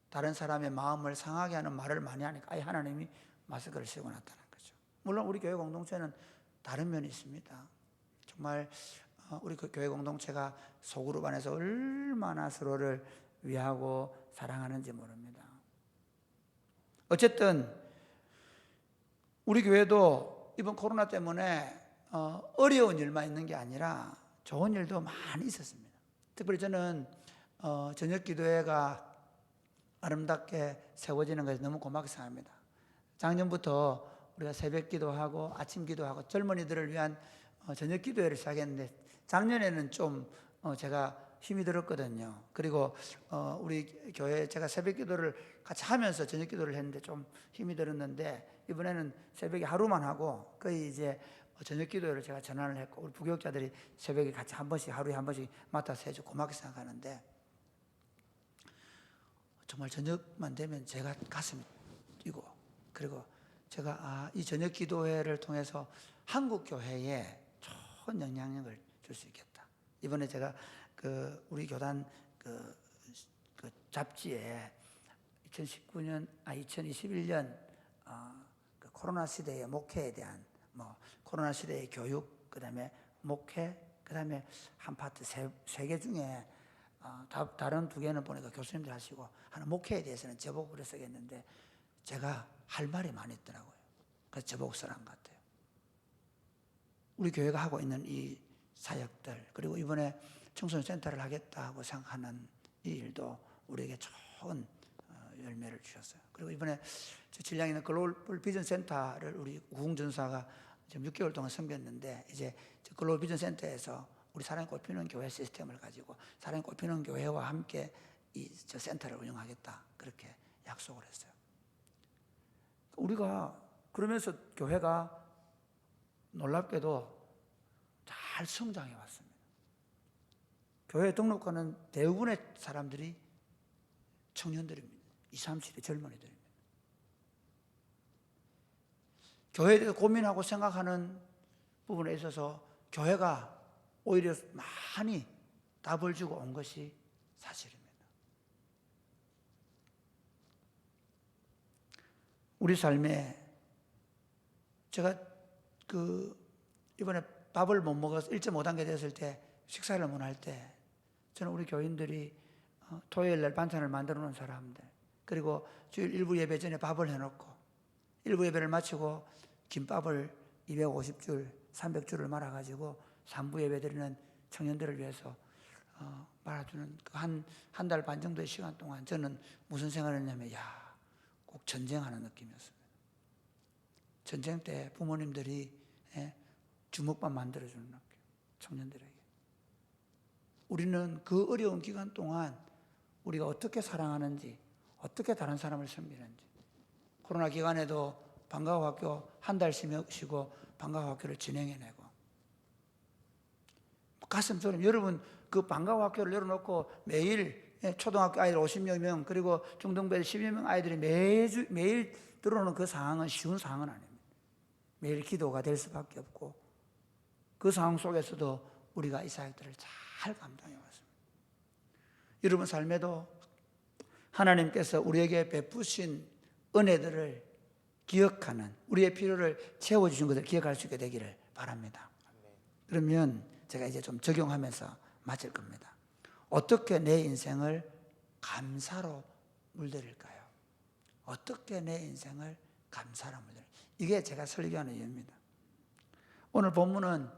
다른 사람의 마음을 상하게 하는 말을 많이 하니까 아예 하나님이 마스크를 쓰고 나타난 거죠. 물론 우리 교회 공동체는 다른 면이 있습니다. 정말 우리 그 교회 공동체가 소그룹 안에서 얼마나 서로를 위하고 사랑하는지 모릅니다. 어쨌든 우리 교회도 이번 코로나 때문에 어려운 일만 있는 게 아니라 좋은 일도 많이 있었습니다. 특별히 저는 저녁 기도회가 아름답게 세워지는 것에 너무 고맙게 생각합니다. 작년부터 우리가 새벽 기도하고 아침 기도하고 젊은이들을 위한 저녁 기도회를 시작했는데 작년에는 좀 제가 힘이 들었거든요. 그리고 우리 교회 제가 새벽 기도를 같이 하면서 저녁 기도를 했는데 좀 힘이 들었는데 이번에는 새벽에 하루만 하고 거의 이제 저녁 기도회를 제가 전환을 했고 우리 부교육자들이 새벽에 같이 한 번씩 하루에 한 번씩 맡아서 해주고 고맙게 생각하는데 정말 저녁만 되면 제가 가슴이 뛰고 그리고 제가 이 저녁 기도회를 통해서 한국 교회에 좋은 영향력을 줄 수 있겠다. 이번에 제가 우리 교단 그 잡지에 2021년 그 코로나 시대의 목회에 대한 코로나 시대의 교육, 그다음에 목회, 그다음에 한 파트 세 개 중에 다른 두 개는 보니까 교수님들 하시고 하는 목회에 대해서는 제복을 쓰겠는데 제가 할 말이 많이 있더라고요. 그래서 제복 쓰란 것 같아요. 우리 교회가 하고 있는 이 사역들 그리고 이번에 청소년 센터를 하겠다고 생각하는 이 일도 우리에게 좋은 열매를 주셨어요. 그리고 이번에 진량에 있는 글로벌 비전 센터를 우리 우궁전사가 지금 6개월 동안 섬겼는데 이제 글로벌 비전 센터에서 우리 사랑이 꽃피는 교회 시스템을 가지고 사랑이 꽃피는 교회와 함께 저 센터를 운영하겠다 그렇게 약속을 했어요. 우리가 그러면서 교회가 놀랍게도 잘 성장해 왔습니다. 교회 등록하는 대부분의 사람들이 청년들입니다. 20, 30대 젊은이들입니다. 교회에 대해서 고민하고 생각하는 부분에 있어서 교회가 오히려 많이 답을 주고 온 것이 사실입니다. 우리 삶에 제가 이번에 밥을 못 먹어서 1.5단계 됐을 때 식사를 못 할 때 저는 우리 교인들이 토요일 날 반찬을 만들어 놓은 사람들 그리고 주일 일부 예배 전에 밥을 해놓고 일부 예배를 마치고 김밥을 250줄 300줄을 말아가지고 3부 예배 드리는 청년들을 위해서 말아주는 한 달 반 정도의 시간 동안 저는 무슨 생각을 했냐면 꼭 전쟁하는 느낌이었습니다. 전쟁 때 부모님들이 주먹밥 만들어주는 느낌 청년들에게 우리는 그 어려운 기간 동안 우리가 어떻게 사랑하는지 어떻게 다른 사람을 섬기는지 코로나 기간에도 방과후 학교 한 달 쉬고 방과후 학교를 진행해내고 가슴 소리 여러분 그 방과후 학교를 열어놓고 매일 초등학교 아이들 50여 명 그리고 중등부 애들 10여 명 아이들이 매일 들어오는 그 상황은 쉬운 상황은 아닙니다. 매일 기도가 될 수밖에 없고 그 상황 속에서도 우리가 이 사역들을 잘 감당해 왔습니다. 여러분 삶에도 하나님께서 우리에게 베푸신 은혜들을 기억하는 우리의 필요를 채워주신 것을 기억할 수 있게 되기를 바랍니다. 그러면 제가 이제 좀 적용하면서 마칠 겁니다. 어떻게 내 인생을 감사로 물들일까요? 어떻게 내 인생을 감사로 물들일까요? 이게 제가 설교하는 이유입니다. 오늘 본문은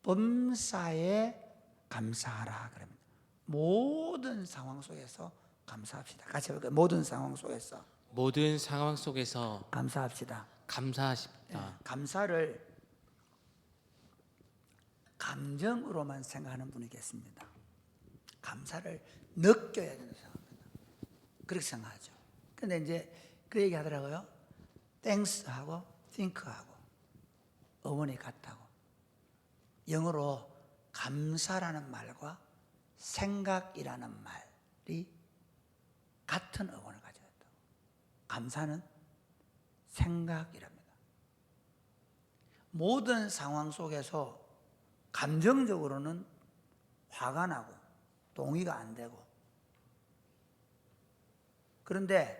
범사에 감사하라 그럽니다. 모든 상황 속에서 감사합시다. 같이 해볼까요? 모든 상황 속에서 모든 상황 속에서 감사합시다. 감사하십니다. 감사를 감정으로만 생각하는 분이 계십니다. 감사를 느껴야 된다고 생각합니다. 그렇게 생각하죠. 근데 이제 그 얘기 하더라고요. thanks하고 think하고 어원이 같다고. 영어로 감사라는 말과 생각이라는 말이 같은 어원을 가지고 있다고. 감사는 생각이랍니다. 모든 상황 속에서 감정적으로는 화가 나고 동의가 안 되고, 그런데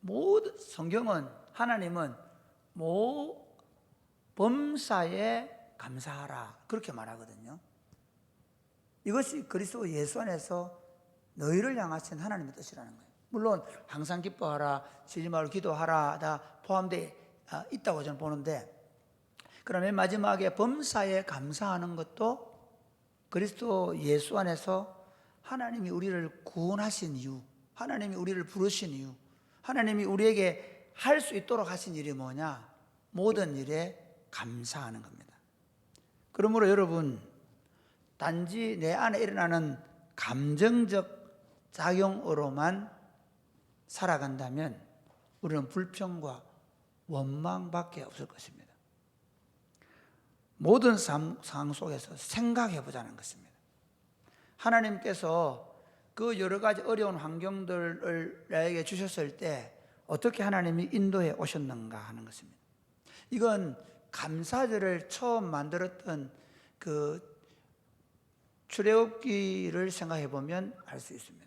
모든 성경은, 하나님은 범사에 감사하라 그렇게 말하거든요. 이것이 그리스도 예수 안에서 너희를 향하신 하나님의 뜻이라는 거예요. 물론 항상 기뻐하라, 쉬지 말고 기도하라 다 포함되어 있다고 저는 보는데, 그러면 마지막에 범사에 감사하는 것도 그리스도 예수 안에서 하나님이 우리를 구원하신 이유, 하나님이 우리를 부르신 이유, 하나님이 우리에게 할 수 있도록 하신 일이 뭐냐? 모든 일에 감사하는 겁니다. 그러므로 여러분, 단지 내 안에 일어나는 감정적 작용으로만 살아간다면 우리는 불평과 원망밖에 없을 것입니다. 모든 상황 속에서 생각해 보자는 것입니다. 하나님께서 그 여러 가지 어려운 환경들을 나에게 주셨을 때 어떻게 하나님이 인도해 오셨는가 하는 것입니다. 이건 감사절을 처음 만들었던 그 출애굽기를 생각해 보면 알 수 있습니다.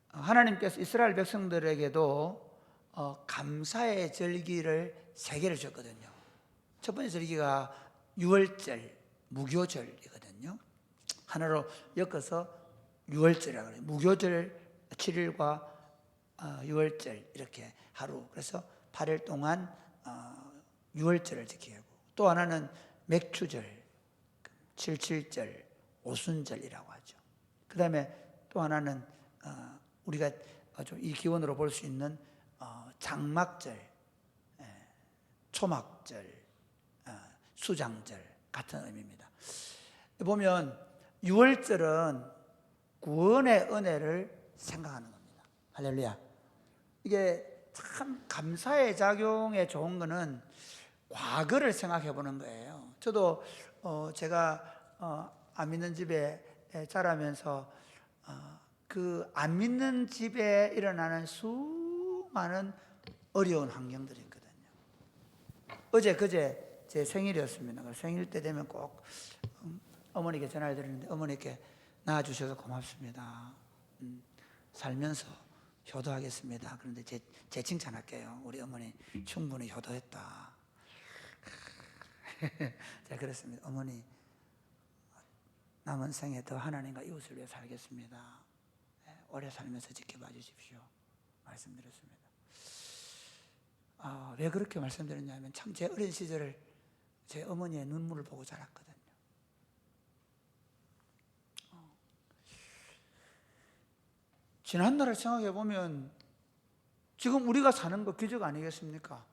하나님께서 이스라엘 백성들에게도 감사의 절기를 3개를 주셨거든요. 첫 번째 절기가 유월절, 무교절이거든요. 하나로 엮어서 유월절이라고 해요. 무교절 7일과 유월절 이렇게 하루, 그래서 8일 동안 유월절을 지키고, 또 하나는 맥추절, 77절, 오순절이라고 하죠. 그 다음에 또 하나는 우리가 좀 이 기원으로 볼 수 있는 장막절, 초막절, 수장절 같은 의미입니다. 보면 유월절은 구원의 은혜를 생각하는 겁니다. 할렐루야. 이게 참 감사의 작용에 좋은 거는 과거를 생각해 보는 거예요. 저도 제가 안 믿는 집에 자라면서 그 안 믿는 집에 일어나는 수많은 어려운 환경들이 있거든요. 그제 제 생일이었습니다. 생일 때 되면 꼭 어머니께 전화를 드리는데, 어머니께 낳아주셔서 고맙습니다. 살면서 효도하겠습니다. 그런데 제 칭찬할게요. 우리 어머니 충분히 효도했다. 제가 그랬습니다. 어머니, 남은 생에 더 하나님과 이웃을 위해 살겠습니다. 오래 살면서 지켜봐 주십시오. 말씀드렸습니다. 왜 그렇게 말씀드렸냐면, 참 제 어린 시절을 제 어머니의 눈물을 보고 자랐거든요. 지난날을 생각해 보면 지금 우리가 사는 거 기적 아니겠습니까?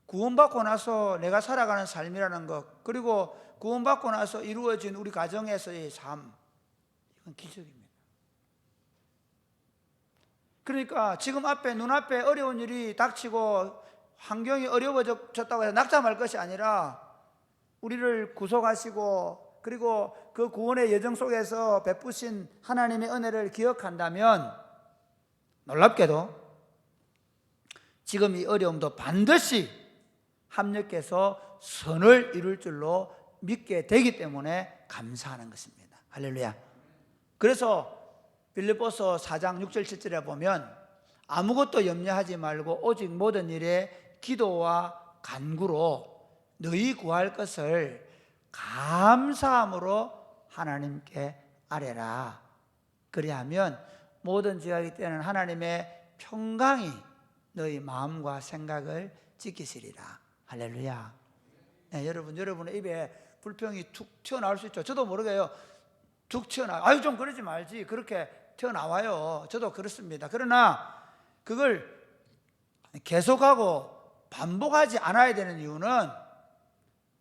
구원받고 나서 내가 살아가는 삶이라는 것, 그리고 구원받고 나서 이루어진 우리 가정에서의 삶, 이건 기적입니다. 그러니까 지금 눈앞에 어려운 일이 닥치고 환경이 어려워졌다고 해서 낙담할 것이 아니라, 우리를 구속하시고 그리고 그 구원의 여정 속에서 베푸신 하나님의 은혜를 기억한다면, 놀랍게도 지금 이 어려움도 반드시 합력해서 선을 이룰 줄로 믿게 되기 때문에 감사하는 것입니다. 할렐루야. 그래서 빌립보서 4장 6절 7절에 보면, 아무것도 염려하지 말고 오직 모든 일에 기도와 간구로 너희 구할 것을 감사함으로 하나님께 아뢰라. 그리하면 모든 지각이 때는 하나님의 평강이 너희 마음과 생각을 지키시리라. 할렐루야. 네, 여러분의 입에 불평이 툭 튀어나올 수 있죠. 저도 모르게요. 툭 튀어나와요. 좀 그러지 말지. 그렇게 튀어나와요. 저도 그렇습니다. 그러나 그걸 계속하고 반복하지 않아야 되는 이유는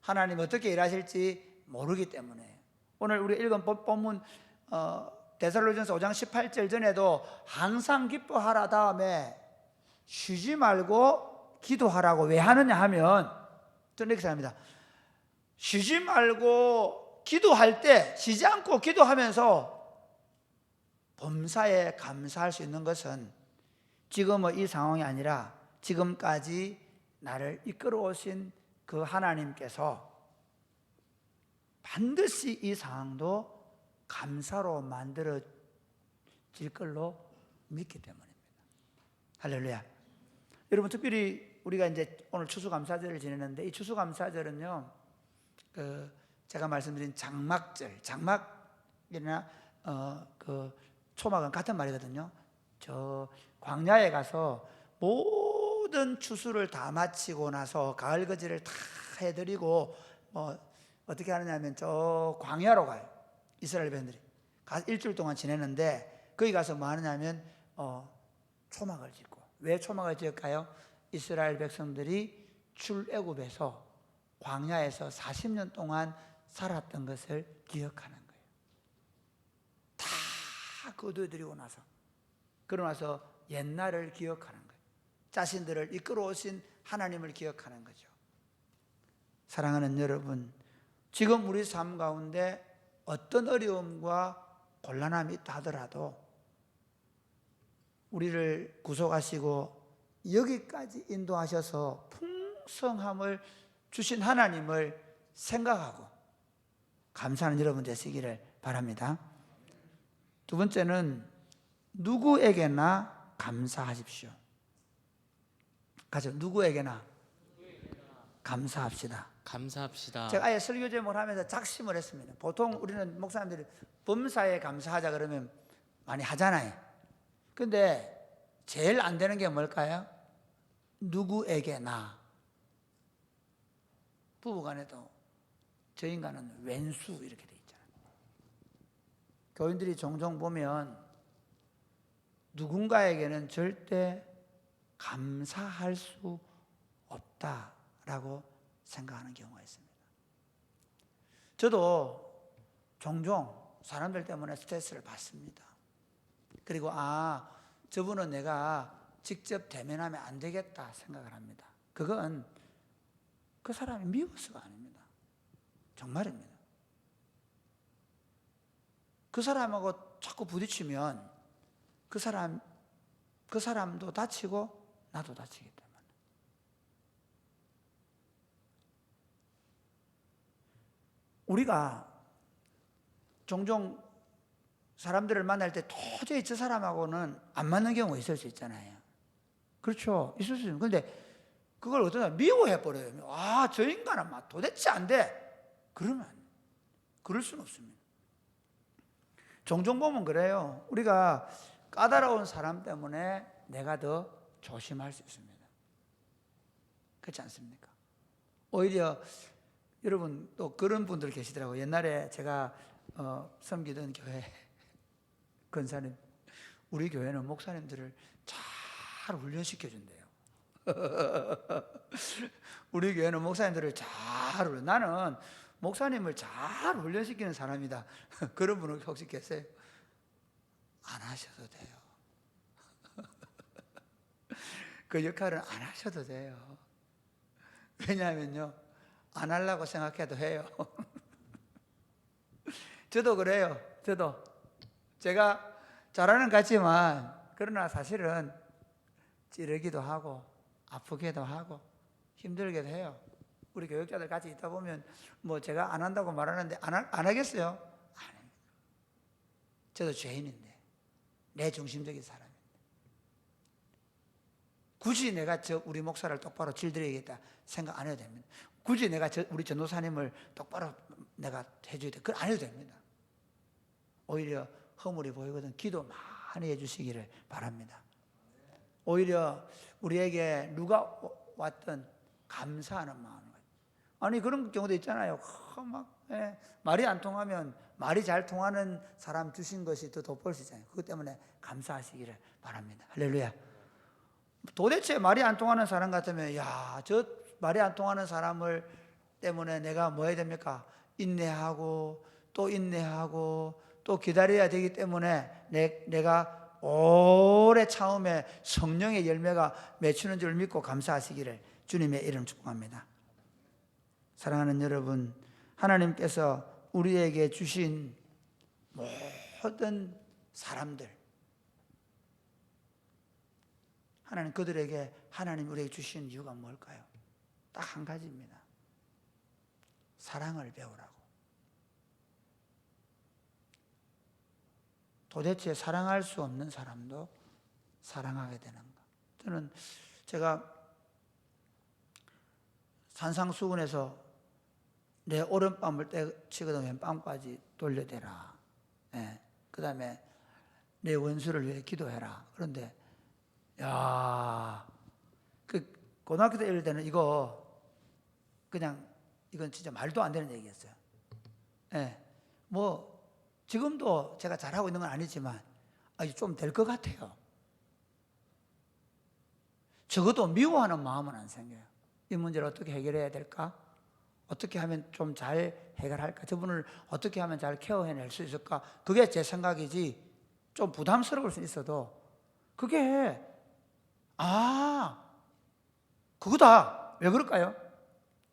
하나님이 어떻게 일하실지 모르기 때문에. 오늘 우리 읽은 본문 데살로니가전서 5장 18절 전에도 항상 기뻐하라 다음에 쉬지 말고 기도하라고 왜 하느냐 하면, 저는 이렇게 생각합니다. 쉬지 말고 기도할 때, 쉬지 않고 기도하면서 범사에 감사할 수 있는 것은 지금의 이 상황이 아니라 지금까지 나를 이끌어 오신 그 하나님께서 반드시 이 상황도 감사로 만들어질 걸로 믿기 때문입니다. 할렐루야. 여러분, 특별히 우리가 이제 오늘 추수감사절을 지내는데, 이 추수감사절은요, 제가 말씀드린 장막이나 그 초막은 같은 말이거든요. 저 광야에 가서 모든 추수를 다 마치고 나서 가을 거지를 다 해드리고 어떻게 하느냐면 저 광야로 가요. 이스라엘 백성들이 일주일 동안 지내는데, 거기 가서 뭐 하느냐면 초막을 짓고. 왜 초막을 지을까요? 이스라엘 백성들이 출애굽에서 광야에서 40년 동안 살았던 것을 기억하는 거예요. 다 거두어드리고 나서, 그러고 나서 옛날을 기억하는 거예요. 자신들을 이끌어 오신 하나님을 기억하는 거죠. 사랑하는 여러분, 지금 우리 삶 가운데 어떤 어려움과 곤란함이 있다 하더라도 우리를 구속하시고 여기까지 인도하셔서 풍성함을 주신 하나님을 생각하고 감사하는 여러분 되시기를 바랍니다. 두 번째는 누구에게나 감사하십시오. 가죠. 누구에게나 감사합시다. 감사합시다. 제가 아예 설교 제목을 하면서 작심을 했습니다. 보통 우리는 목사님들이 범사에 감사하자 그러면 많이 하잖아요. 근데 제일 안 되는 게 뭘까요? 누구에게나. 부부간에도 저 인간은 왼수 이렇게 돼 있잖아요. 교인들이 종종 보면 누군가에게는 절대 감사할 수 없다라고 생각하는 경우가 있습니다. 저도 종종 사람들 때문에 스트레스를 받습니다. 그리고 저분은 내가 직접 대면하면 안 되겠다 생각을 합니다. 그건 그 사람이 미워서가 아닙니다. 정말입니다. 그 사람하고 자꾸 부딪히면 그 사람도 다치고 나도 다치기 때문에. 우리가 종종 사람들을 만날 때 도저히 저 사람하고는 안 맞는 경우가 있을 수 있잖아요. 그렇죠. 있을 수 있어요. 그런데 그걸 어떤 사람 미워해버려요. 저 인간은 막 도대체 안 돼. 그러면 그럴 수는 없습니다. 종종 보면 그래요. 우리가 까다로운 사람 때문에 내가 더 조심할 수 있습니다. 그렇지 않습니까? 오히려 여러분 또 그런 분들 계시더라고요. 옛날에 제가 섬기던 교회 권사님, 우리 교회는 목사님들을 잘 훈련시켜 준대요. 우리 교회는 목사님들을 잘 훈련. 나는 목사님을 잘 훈련시키는 사람이다. 그런 분은 혹시 계세요? 안 하셔도 돼요. 그 역할은 안 하셔도 돼요. 왜냐하면요, 안 하려고 생각해도 해요. 저도 그래요. 제가 잘하는 것 같지만, 그러나 사실은 찌르기도 하고 아프기도 하고 힘들기도 해요. 우리 교육자들 같이 있다 보면 뭐 제가 안 한다고 말하는데 안 하겠어요? 안 합니다. 저도 죄인인데, 내 중심적인 사람인데, 굳이 내가 우리 목사를 똑바로 질드려야겠다 생각 안 해도 됩니다. 굳이 내가 우리 전도사님을 똑바로 내가 해줘야 돼. 그건 안 해도 됩니다. 오히려 허물이 보이거든 기도 많이 해주시기를 바랍니다. 오히려 우리에게 누가 왔든 감사하는 마음을. 아니 그런 경우도 있잖아요. 말이 안 통하면 말이 잘 통하는 사람 주신 것이 더 돋볼 수 있잖아요. 그것 때문에 감사하시기를 바랍니다. 할렐루야. 도대체 말이 안 통하는 사람 같으면 저 말이 안 통하는 사람을 때문에 내가 뭐 해야 됩니까? 인내하고 또 인내하고 또 기다려야 되기 때문에 내가 오래 참음에 성령의 열매가 맺히는 줄 믿고 감사하시기를 주님의 이름 축복합니다. 사랑하는 여러분, 하나님께서 우리에게 주신 모든 사람들, 하나님 그들에게 하나님 우리에게 주신 이유가 뭘까요? 딱 한 가지입니다. 사랑을 배우라고. 도대체 사랑할 수 없는 사람도 사랑하게 되는 것. 저는 제가 산상수훈에서 내 오른뺨을 때치거든 왼뺨까지 돌려대라. 예. 그 다음에 내 원수를 위해 기도해라. 그런데 그 고등학교 때 이럴 때는 이거 그냥 이건 진짜 말도 안 되는 얘기였어요. 예. 뭐 지금도 제가 잘하고 있는 건 아니지만 좀 될 것 같아요. 적어도 미워하는 마음은 안 생겨요. 이 문제를 어떻게 해결해야 될까? 어떻게 하면 좀 잘 해결할까? 저분을 어떻게 하면 잘 케어해낼 수 있을까? 그게 제 생각이지. 좀 부담스러울 수 있어도 그게 그거다. 왜 그럴까요?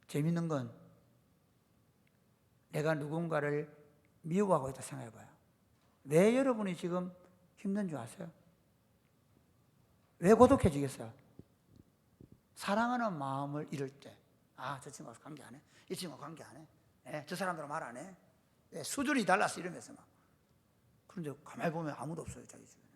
재밌는 건 내가 누군가를 미워하고 있다 생각해봐요. 왜 여러분이 지금 힘든 줄 아세요? 왜 고독해지겠어요? 사랑하는 마음을 잃을 때, 저 친구가 관계 안 해? 이 친구가 관계 안 해? 저 사람들은 말 안 해? 수준이 달라서 이러면서 막. 그런데 가만히 보면 아무도 없어요, 자기 주변에.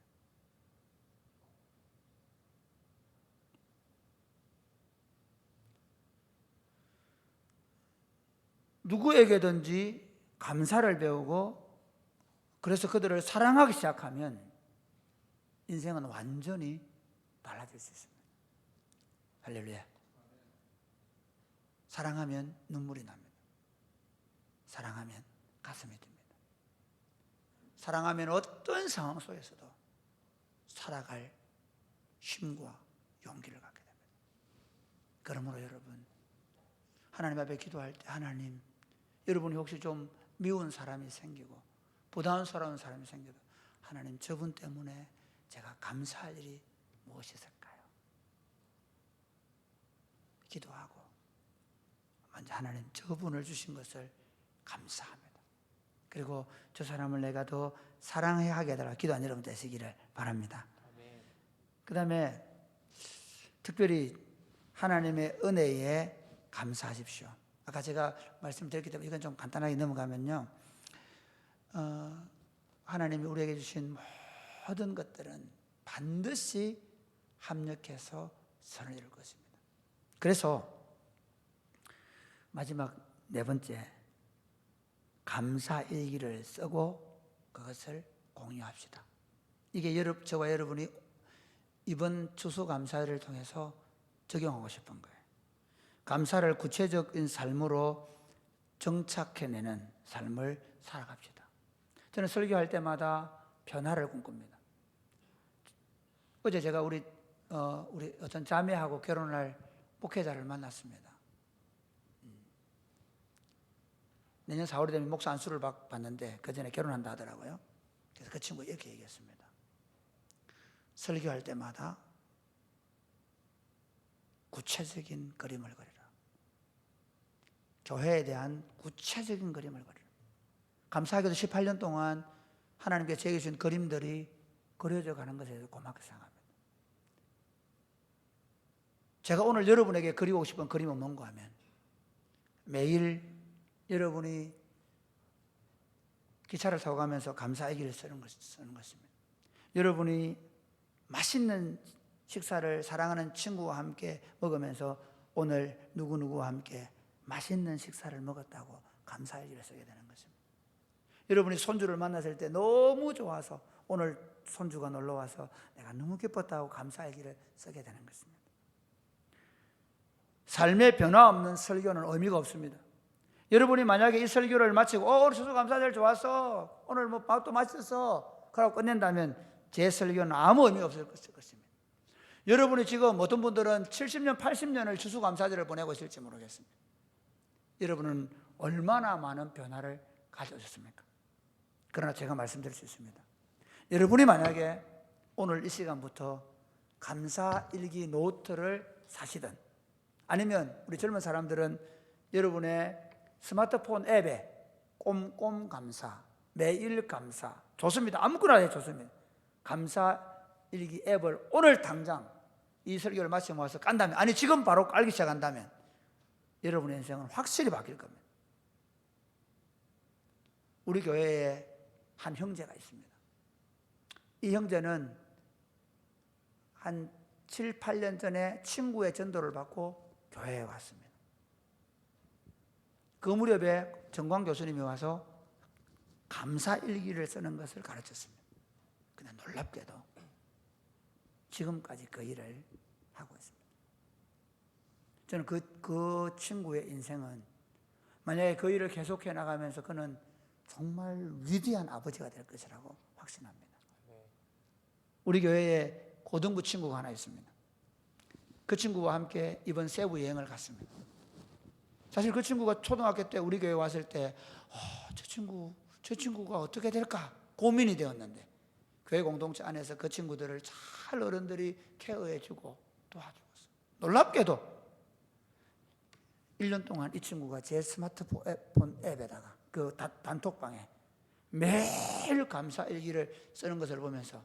누구에게든지 감사를 배우고 그래서 그들을 사랑하기 시작하면 인생은 완전히 달라질 수 있습니다. 할렐루야. 사랑하면 눈물이 납니다. 사랑하면 가슴이 듭니다. 사랑하면 어떤 상황 속에서도 살아갈 힘과 용기를 갖게 됩니다. 그러므로 여러분, 하나님 앞에 기도할 때 하나님, 여러분이 혹시 좀 미운 사람이 생기고 부담스러운 사람이 생겨도 하나님, 저분 때문에 제가 감사할 일이 무엇이 있을까요? 기도하고 먼저 하나님, 저분을 주신 것을 감사합니다. 그리고 저 사람을 내가 더 사랑해야 하게 해달라 기도한 여러분 되시기를 바랍니다. 그 다음에 특별히 하나님의 은혜에 감사하십시오. 아까 제가 말씀드렸기 때문에 이건 좀 간단하게 넘어가면요, 하나님이 우리에게 주신 모든 것들은 반드시 합력해서 선을 이룰 것입니다. 그래서 마지막 네 번째, 감사일기를 쓰고 그것을 공유합시다. 이게 저와 여러분이 이번 추수감사를 통해서 적용하고 싶은 거예요. 감사를 구체적인 삶으로 정착해내는 삶을 살아갑시다. 저는 설교할 때마다 변화를 꿈꿉니다. 어제 제가 우리 어떤 자매하고 결혼할 목회자를 만났습니다. 내년 4월이 되면 목사 안수를 받는데 그 전에 결혼한다 하더라고요. 그래서 그 친구가 이렇게 얘기했습니다. 설교할 때마다 구체적인 그림을 그리라. 교회에 대한 구체적인 그림을 그리라. 감사하게도 18년 동안 하나님께 제게 주신 그림들이 그려져 가는 것에 대해서 고맙게 생각합니다. 제가 오늘 여러분에게 그리고 싶은 그림은 뭔가 하면 매일 여러분이 기차를 타고 가면서 감사일기를 쓰는 것입니다. 여러분이 맛있는 식사를 사랑하는 친구와 함께 먹으면서 오늘 누구누구와 함께 맛있는 식사를 먹었다고 감사일기를 쓰게 되는 것입니다. 여러분이 손주를 만났을 때 너무 좋아서 오늘 손주가 놀러와서 내가 너무 기뻤다고 감사일기를 쓰게 되는 것입니다. 삶의 변화 없는 설교는 의미가 없습니다. 여러분이 만약에 이 설교를 마치고 오늘 추수감사절 좋았어, 오늘 뭐 밥도 맛있었어 그러고 끝낸다면 제 설교는 아무 의미가 없을 것입니다. 여러분이 지금 어떤 분들은 70년, 80년을 추수감사절을 보내고 있을지 모르겠습니다. 여러분은 얼마나 많은 변화를 가져오셨습니까? 그러나 제가 말씀드릴 수 있습니다. 여러분이 만약에 오늘 이 시간부터 감사일기 노트를 사시든 아니면 우리 젊은 사람들은 여러분의 스마트폰 앱에 꼼꼼 감사, 매일 감사, 좋습니다. 아무거나 해도 좋습니다. 감사일기 앱을 오늘 당장 이 설교를 마치고 와서 깐다면, 아니 지금 바로 깔기 시작한다면 여러분의 인생은 확실히 바뀔 겁니다. 우리 교회에 한 형제가 있습니다. 이 형제는 한 7, 8년 전에 친구의 전도를 받고 교회에 왔습니다. 그 무렵에 정광 교수님이 와서 감사 일기를 쓰는 것을 가르쳤습니다. 그냥 놀랍게도 지금까지 그 일을 하고 있습니다. 저는 그 친구의 인생은 만약에 그 일을 계속해 나가면서 그는 정말 위대한 아버지가 될 것이라고 확신합니다. 우리 교회에 고등부 친구가 하나 있습니다. 그 친구와 함께 이번 세부 여행을 갔습니다. 사실 그 친구가 초등학교 때 우리 교회 왔을 때 저 친구가 어떻게 될까 고민이 되었는데 교회 공동체 안에서 그 친구들을 잘 어른들이 케어해주고 도와주었어요. 놀랍게도 1년 동안 이 친구가 제 스마트폰 앱에다가 그 단톡방에 매일 감사 일기를 쓰는 것을 보면서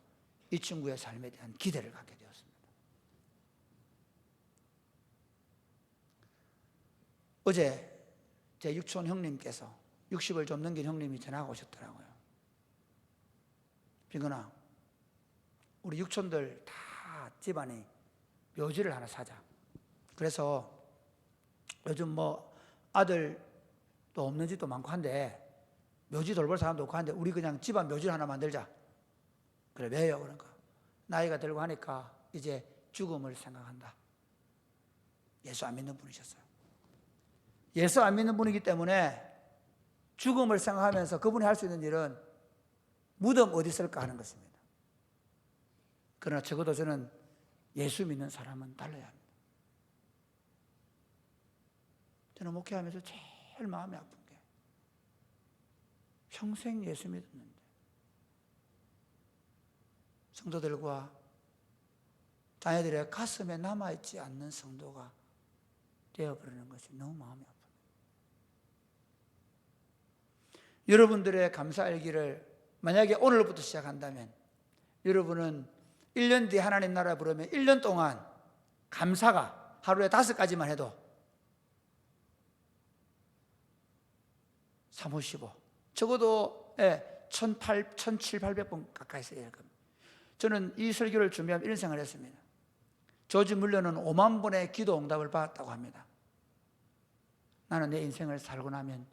이 친구의 삶에 대한 기대를 갖게 되었습니다. 어제 제 육촌 형님께서 60을 좀 넘긴 형님이 전화가 오셨더라고요. 빈건아, 우리 육촌들 다 집안이 묘지를 하나 사자. 그래서 요즘 뭐 아들도 없는 집도 많고 한데 묘지 돌볼 사람도 없고 한데 우리 그냥 집안 묘지를 하나 만들자. 그래, 왜요? 그러니까 나이가 들고 하니까 이제 죽음을 생각한다. 예수 안 믿는 분이셨어요. 예수 안 믿는 분이기 때문에 죽음을 생각하면서 그분이 할 수 있는 일은 무덤 어디 있을까 하는 것입니다. 그러나 적어도 저는 예수 믿는 사람은 달라야 합니다. 저는 목회하면서 제일 마음이 아픈 게 평생 예수 믿었는데 성도들과 자녀들의 가슴에 남아있지 않는 성도가 되어버리는 것이 너무 마음이 아픕니다. 여러분들의 감사일기를 만약에 오늘부터 시작한다면 여러분은 1년 뒤에 하나님 나라 부르면 1년 동안 감사가 하루에 5가지만 해도 355 적어도 1700번 가까이 써야 할 겁니다. 저는 이 설교를 준비하면 이런 생각을 했습니다. 조지 물러는 5만 번의 기도 응답을 받았다고 합니다. 나는 내 인생을 살고 나면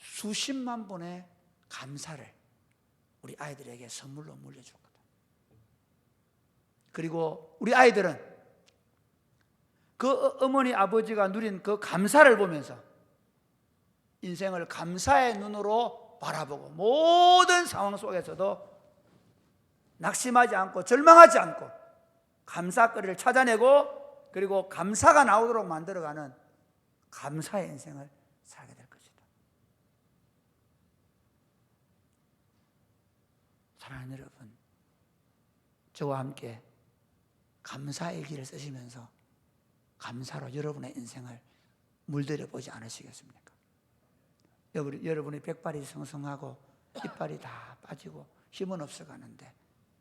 수십만 번의 감사를 우리 아이들에게 선물로 물려줄 거다. 그리고 우리 아이들은 그 어머니 아버지가 누린 그 감사를 보면서 인생을 감사의 눈으로 바라보고 모든 상황 속에서도 낙심하지 않고 절망하지 않고 감사거리를 찾아내고 그리고 감사가 나오도록 만들어가는 감사의 인생을 살게 될 것이다. 사랑하는 여러분, 저와 함께 감사의 길을 쓰시면서 감사로 여러분의 인생을 물들여 보지 않으시겠습니까? 여러분이 백발이 성성하고 이빨이 다 빠지고 힘은 없어가는데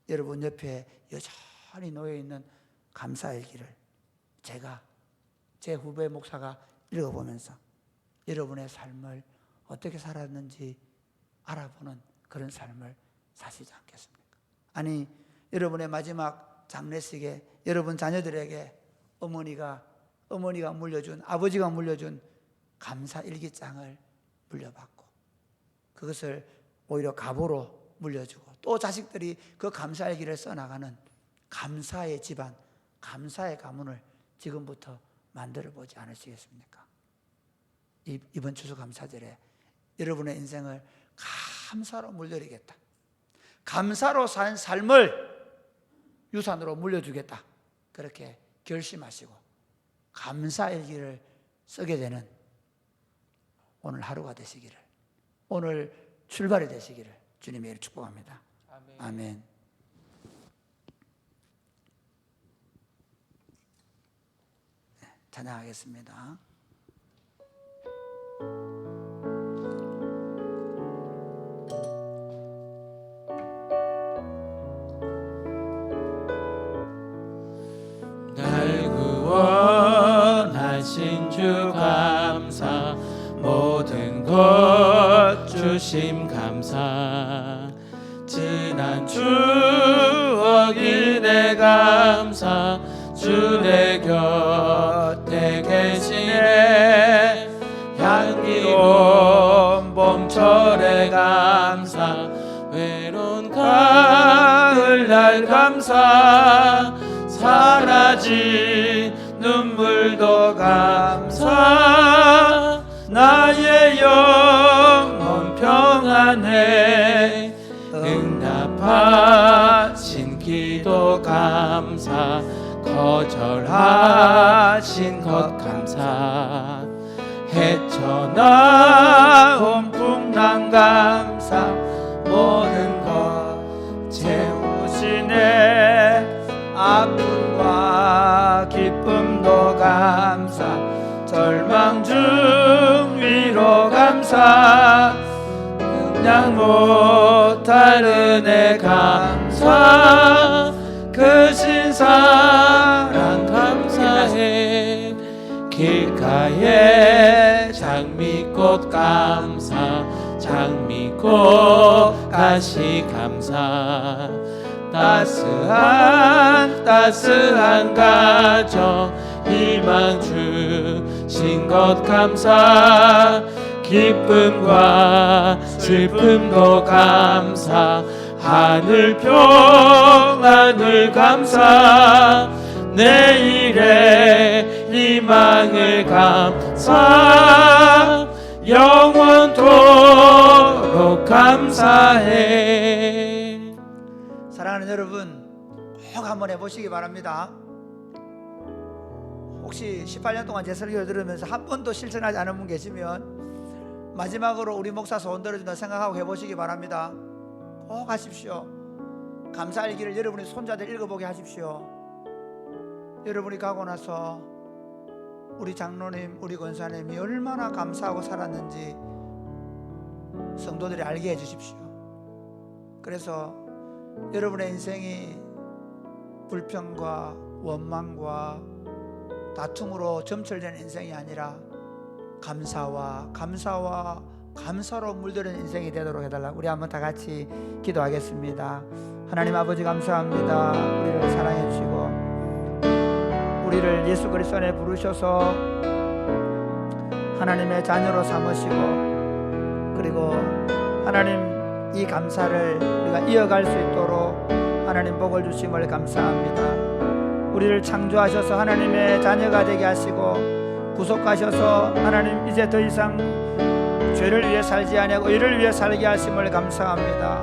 여러분 옆에 여전히 놓여있는 감사의 길을 제가 제 후배 목사가 읽어보면서 여러분의 삶을 어떻게 살았는지 알아보는 그런 삶을 사시지 않겠습니까? 아니, 여러분의 마지막 장례식에 여러분 자녀들에게 어머니가 물려준, 아버지가 물려준 감사 일기장을 물려받고 그것을 오히려 갑오로 물려주고 또 자식들이 그 감사 일기를 써나가는 감사의 집안, 감사의 가문을 지금부터 만들어 보지 않으시겠습니까? 이번 추수감사절에 여러분의 인생을 감사로 물려드리겠다. 감사로 산 삶을 유산으로 물려주겠다. 그렇게 결심하시고 감사일기를 쓰게 되는 오늘 하루가 되시기를, 오늘 출발이 되시기를 주님의 이름으로 축복합니다. 아멘. 네, 찬양하겠습니다. 날 구원하신 주가 주심 감사 지난 추억이 내 감사 주 내 곁에 계시네 향기로운 봄철의 감사 외로운 가을날 감사 사라진 눈물도 감사 나의 영혼 평안해 응답하신 기도 감사 거절하신 것 감사 헤쳐나온 풍랑 감사 모든 것 채우시네 아픔과 기쁨도 감사 절망 중 위로 감사 그냥 못할 은혜 감사 크신 사랑 감사해 길가에 장미꽃 감사 장미꽃 가시 감사 따스한 가정 희망 주신 것 감사 기쁨과 슬픔도 감사 하늘 평안을 감사 내일의 희망을 감사 영원토록 감사해. 사랑하는 여러분, 꼭 한번 해보시기 바랍니다. 혹시 18년 동안 제 설교를 들으면서 한 번도 실천하지 않은 분 계시면 마지막으로 우리 목사 소원 들어준다 생각하고 해보시기 바랍니다. 꼭 하십시오. 감사할 길을 여러분이 손자들 읽어보게 하십시오. 여러분이 가고 나서 우리 장로님, 우리 권사님이 얼마나 감사하고 살았는지 성도들이 알게 해주십시오. 그래서 여러분의 인생이 불평과 원망과 다툼으로 점철되는 인생이 아니라 감사로 물드는 인생이 되도록 해달라고 우리 한번 다 같이 기도하겠습니다. 하나님 아버지 감사합니다. 우리를 사랑해 주시고 우리를 예수 그리스도 안에 부르셔서 하나님의 자녀로 삼으시고 그리고 하나님 이 감사를 우리가 이어갈 수 있도록 하나님 복을 주심을 감사합니다. 우리를 창조하셔서 하나님의 자녀가 되게 하시고 구속하셔서 하나님 이제 더 이상 죄를 위해 살지 아니하고 의를 위해 살게 하심을 감사합니다.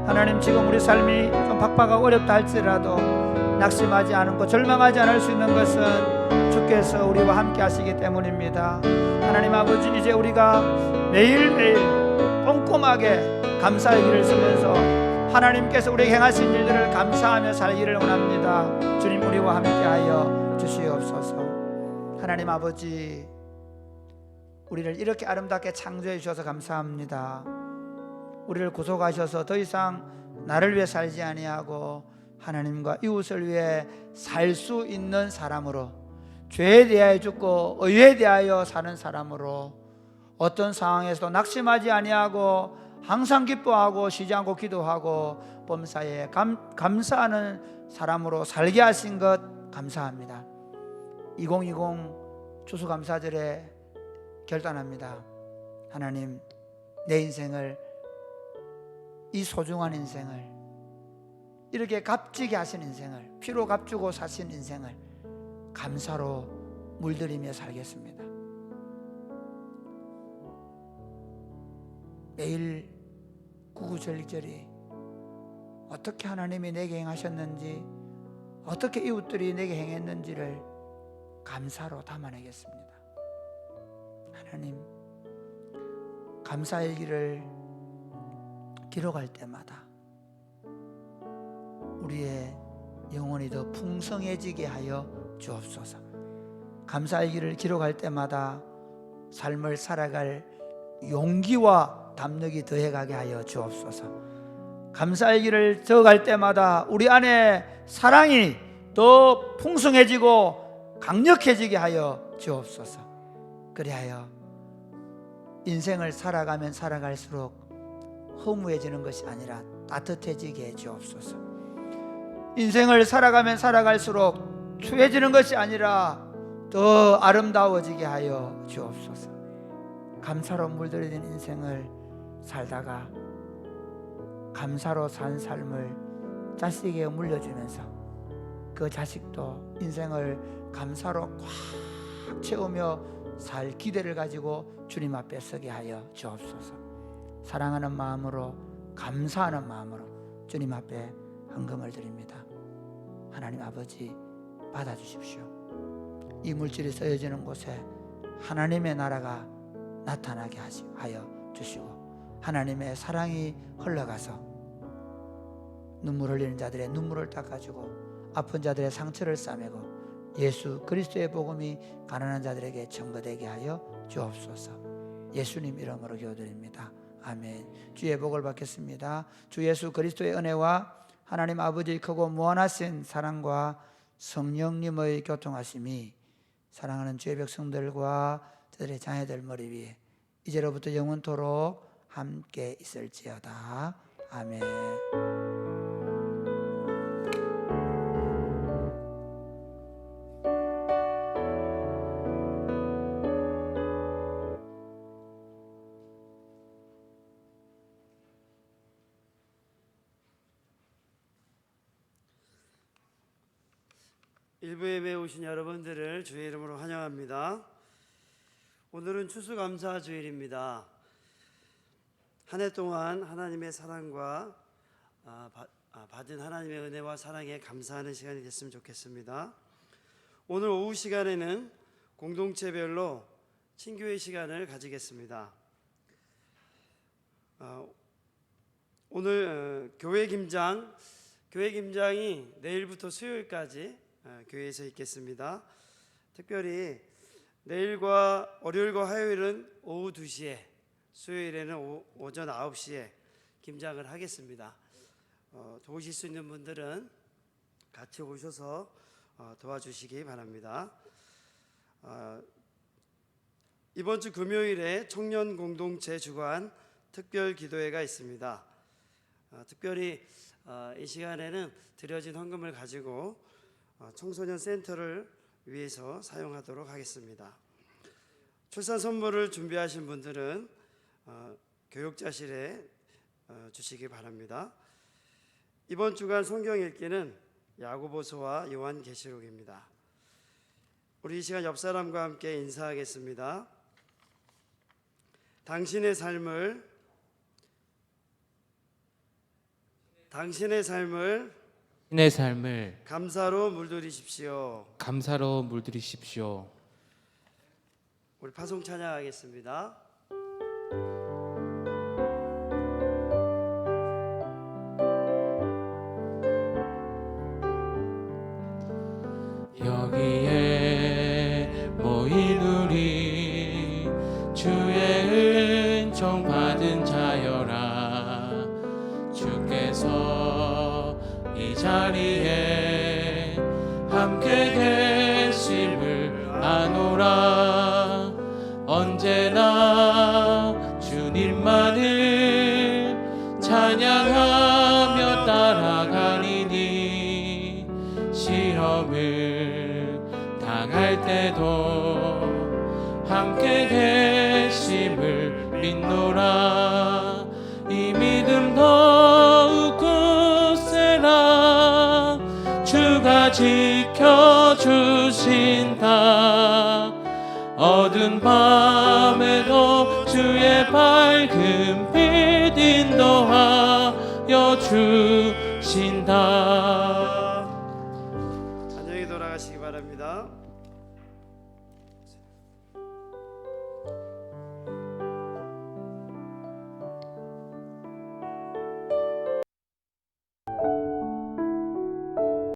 하나님 지금 우리 삶이 좀 팍팍하고 어렵다 할지라도 낙심하지 않고 절망하지 않을 수 있는 것은 주께서 우리와 함께 하시기 때문입니다. 하나님 아버지 이제 우리가 매일매일 꼼꼼하게 감사의 길을 쓰면서 하나님께서 우리에게 행하신 일들을 감사하며 살기를 원합니다. 주님 우리와 함께하여 주시옵소서. 하나님 아버지 우리를 이렇게 아름답게 창조해 주셔서 감사합니다. 우리를 구속하셔서 더 이상 나를 위해 살지 아니하고 하나님과 이웃을 위해 살 수 있는 사람으로 죄에 대하여 죽고 의에 대하여 사는 사람으로 어떤 상황에서도 낙심하지 아니하고 항상 기뻐하고 쉬지 않고 기도하고 범사에 감사하는 사람으로 살게 하신 것 감사합니다. 2020 추수감사절에 결단합니다. 하나님 내 인생을 이 소중한 인생을 이렇게 값지게 하신 인생을 피로 값주고 사신 인생을 감사로 물들이며 살겠습니다. 매일 구구절절히 어떻게 하나님이 내게 행하셨는지 어떻게 이웃들이 내게 행했는지를 감사로 담아내겠습니다. 하나님 감사의 길을 기록할 때마다 우리의 영혼이 더 풍성해지게 하여 주옵소서. 감사의 길을 기록할 때마다 삶을 살아갈 용기와 담력이 더해가게 하여 주옵소서. 감사의 길을 적어갈 때마다 우리 안에 사랑이 더 풍성해지고 강력해지게 하여 주옵소서. 그리하여 인생을 살아가면 살아갈수록 허무해지는 것이 아니라 따뜻해지게 해 주옵소서. 인생을 살아가면 살아갈수록 추해지는 것이 아니라 더 아름다워지게 하여 주옵소서. 감사로 물들여진 인생을 살다가 감사로 산 삶을 자식에게 물려주면서 그 자식도 인생을 감사로 꽉 채우며 살 기대를 가지고 주님 앞에 서게 하여 주옵소서. 사랑하는 마음으로 감사하는 마음으로 주님 앞에 헌금을 드립니다. 하나님 아버지 받아주십시오. 이 물질이 쓰여지는 곳에 하나님의 나라가 나타나게 하여 주시고 하나님의 사랑이 흘러가서 눈물 흘리는 자들의 눈물을 닦아주고 아픈 자들의 상처를 싸매고 예수 그리스도의 복음이 가난한 자들에게 전거되게 하여 주옵소서. 예수님 이름으로 기도드립니다. 아멘. 주의 복을 받겠습니다. 주 예수 그리스도의 은혜와 하나님 아버지의 크고 무한하신 사랑과 성령님의 교통하심이 사랑하는 주의 백성들과 저들의 자녀들 머리 위에 이제로부터 영원토록 함께 있을지어다. 아멘. 일부 예배에 오신 여러분들을 주의 이름으로 환영합니다. 오늘은 추수감사주일입니다. 한 해 동안 하나님의 사랑과 받은 하나님의 은혜와 사랑에 감사하는 시간이 됐으면 좋겠습니다. 오늘 오후 시간에는 공동체별로 친교회 시간을 가지겠습니다. 오늘 교회 김장이 내일부터 수요일까지 교회에서 있겠습니다. 특별히 내일과 월요일과 화요일은 오후 2시에, 수요일에는 오전 9시에 김장을 하겠습니다. 도우실 수 있는 분들은 같이 오셔서 도와주시기 바랍니다. 이번 주 금요일에 청년 공동체 주관 특별 기도회가 있습니다. 특별히 이 시간에는 드려진 헌금을 가지고 청소년 센터를 위해서 사용하도록 하겠습니다. 출산 선물을 준비하신 분들은 교육자실에 주시기 바랍니다. 이번 주간 성경 읽기는 야고보서와 요한계시록입니다. 우리 이 시간 옆 사람과 함께 인사하겠습니다. 당신의 삶을 내 삶을 감사로 물들이십시오. 감사로 물들이십시오. 우리 파송 찬양하겠습니다. 여기에 모인 우리 주의 은총 받은 자여라. 주께서 이 자리에 함께 계심을 아노라. 언제나 주님만을 찬양하며 따라가리니 시험을 당할 때도 함께 계심을 믿노라. 이 믿음 더욱 굳세라. 주가 지켜주신다. 어두운 밤에도 주의 밝은 빛 인도하여 주신다. 안녕히 돌아가시기 바랍니다.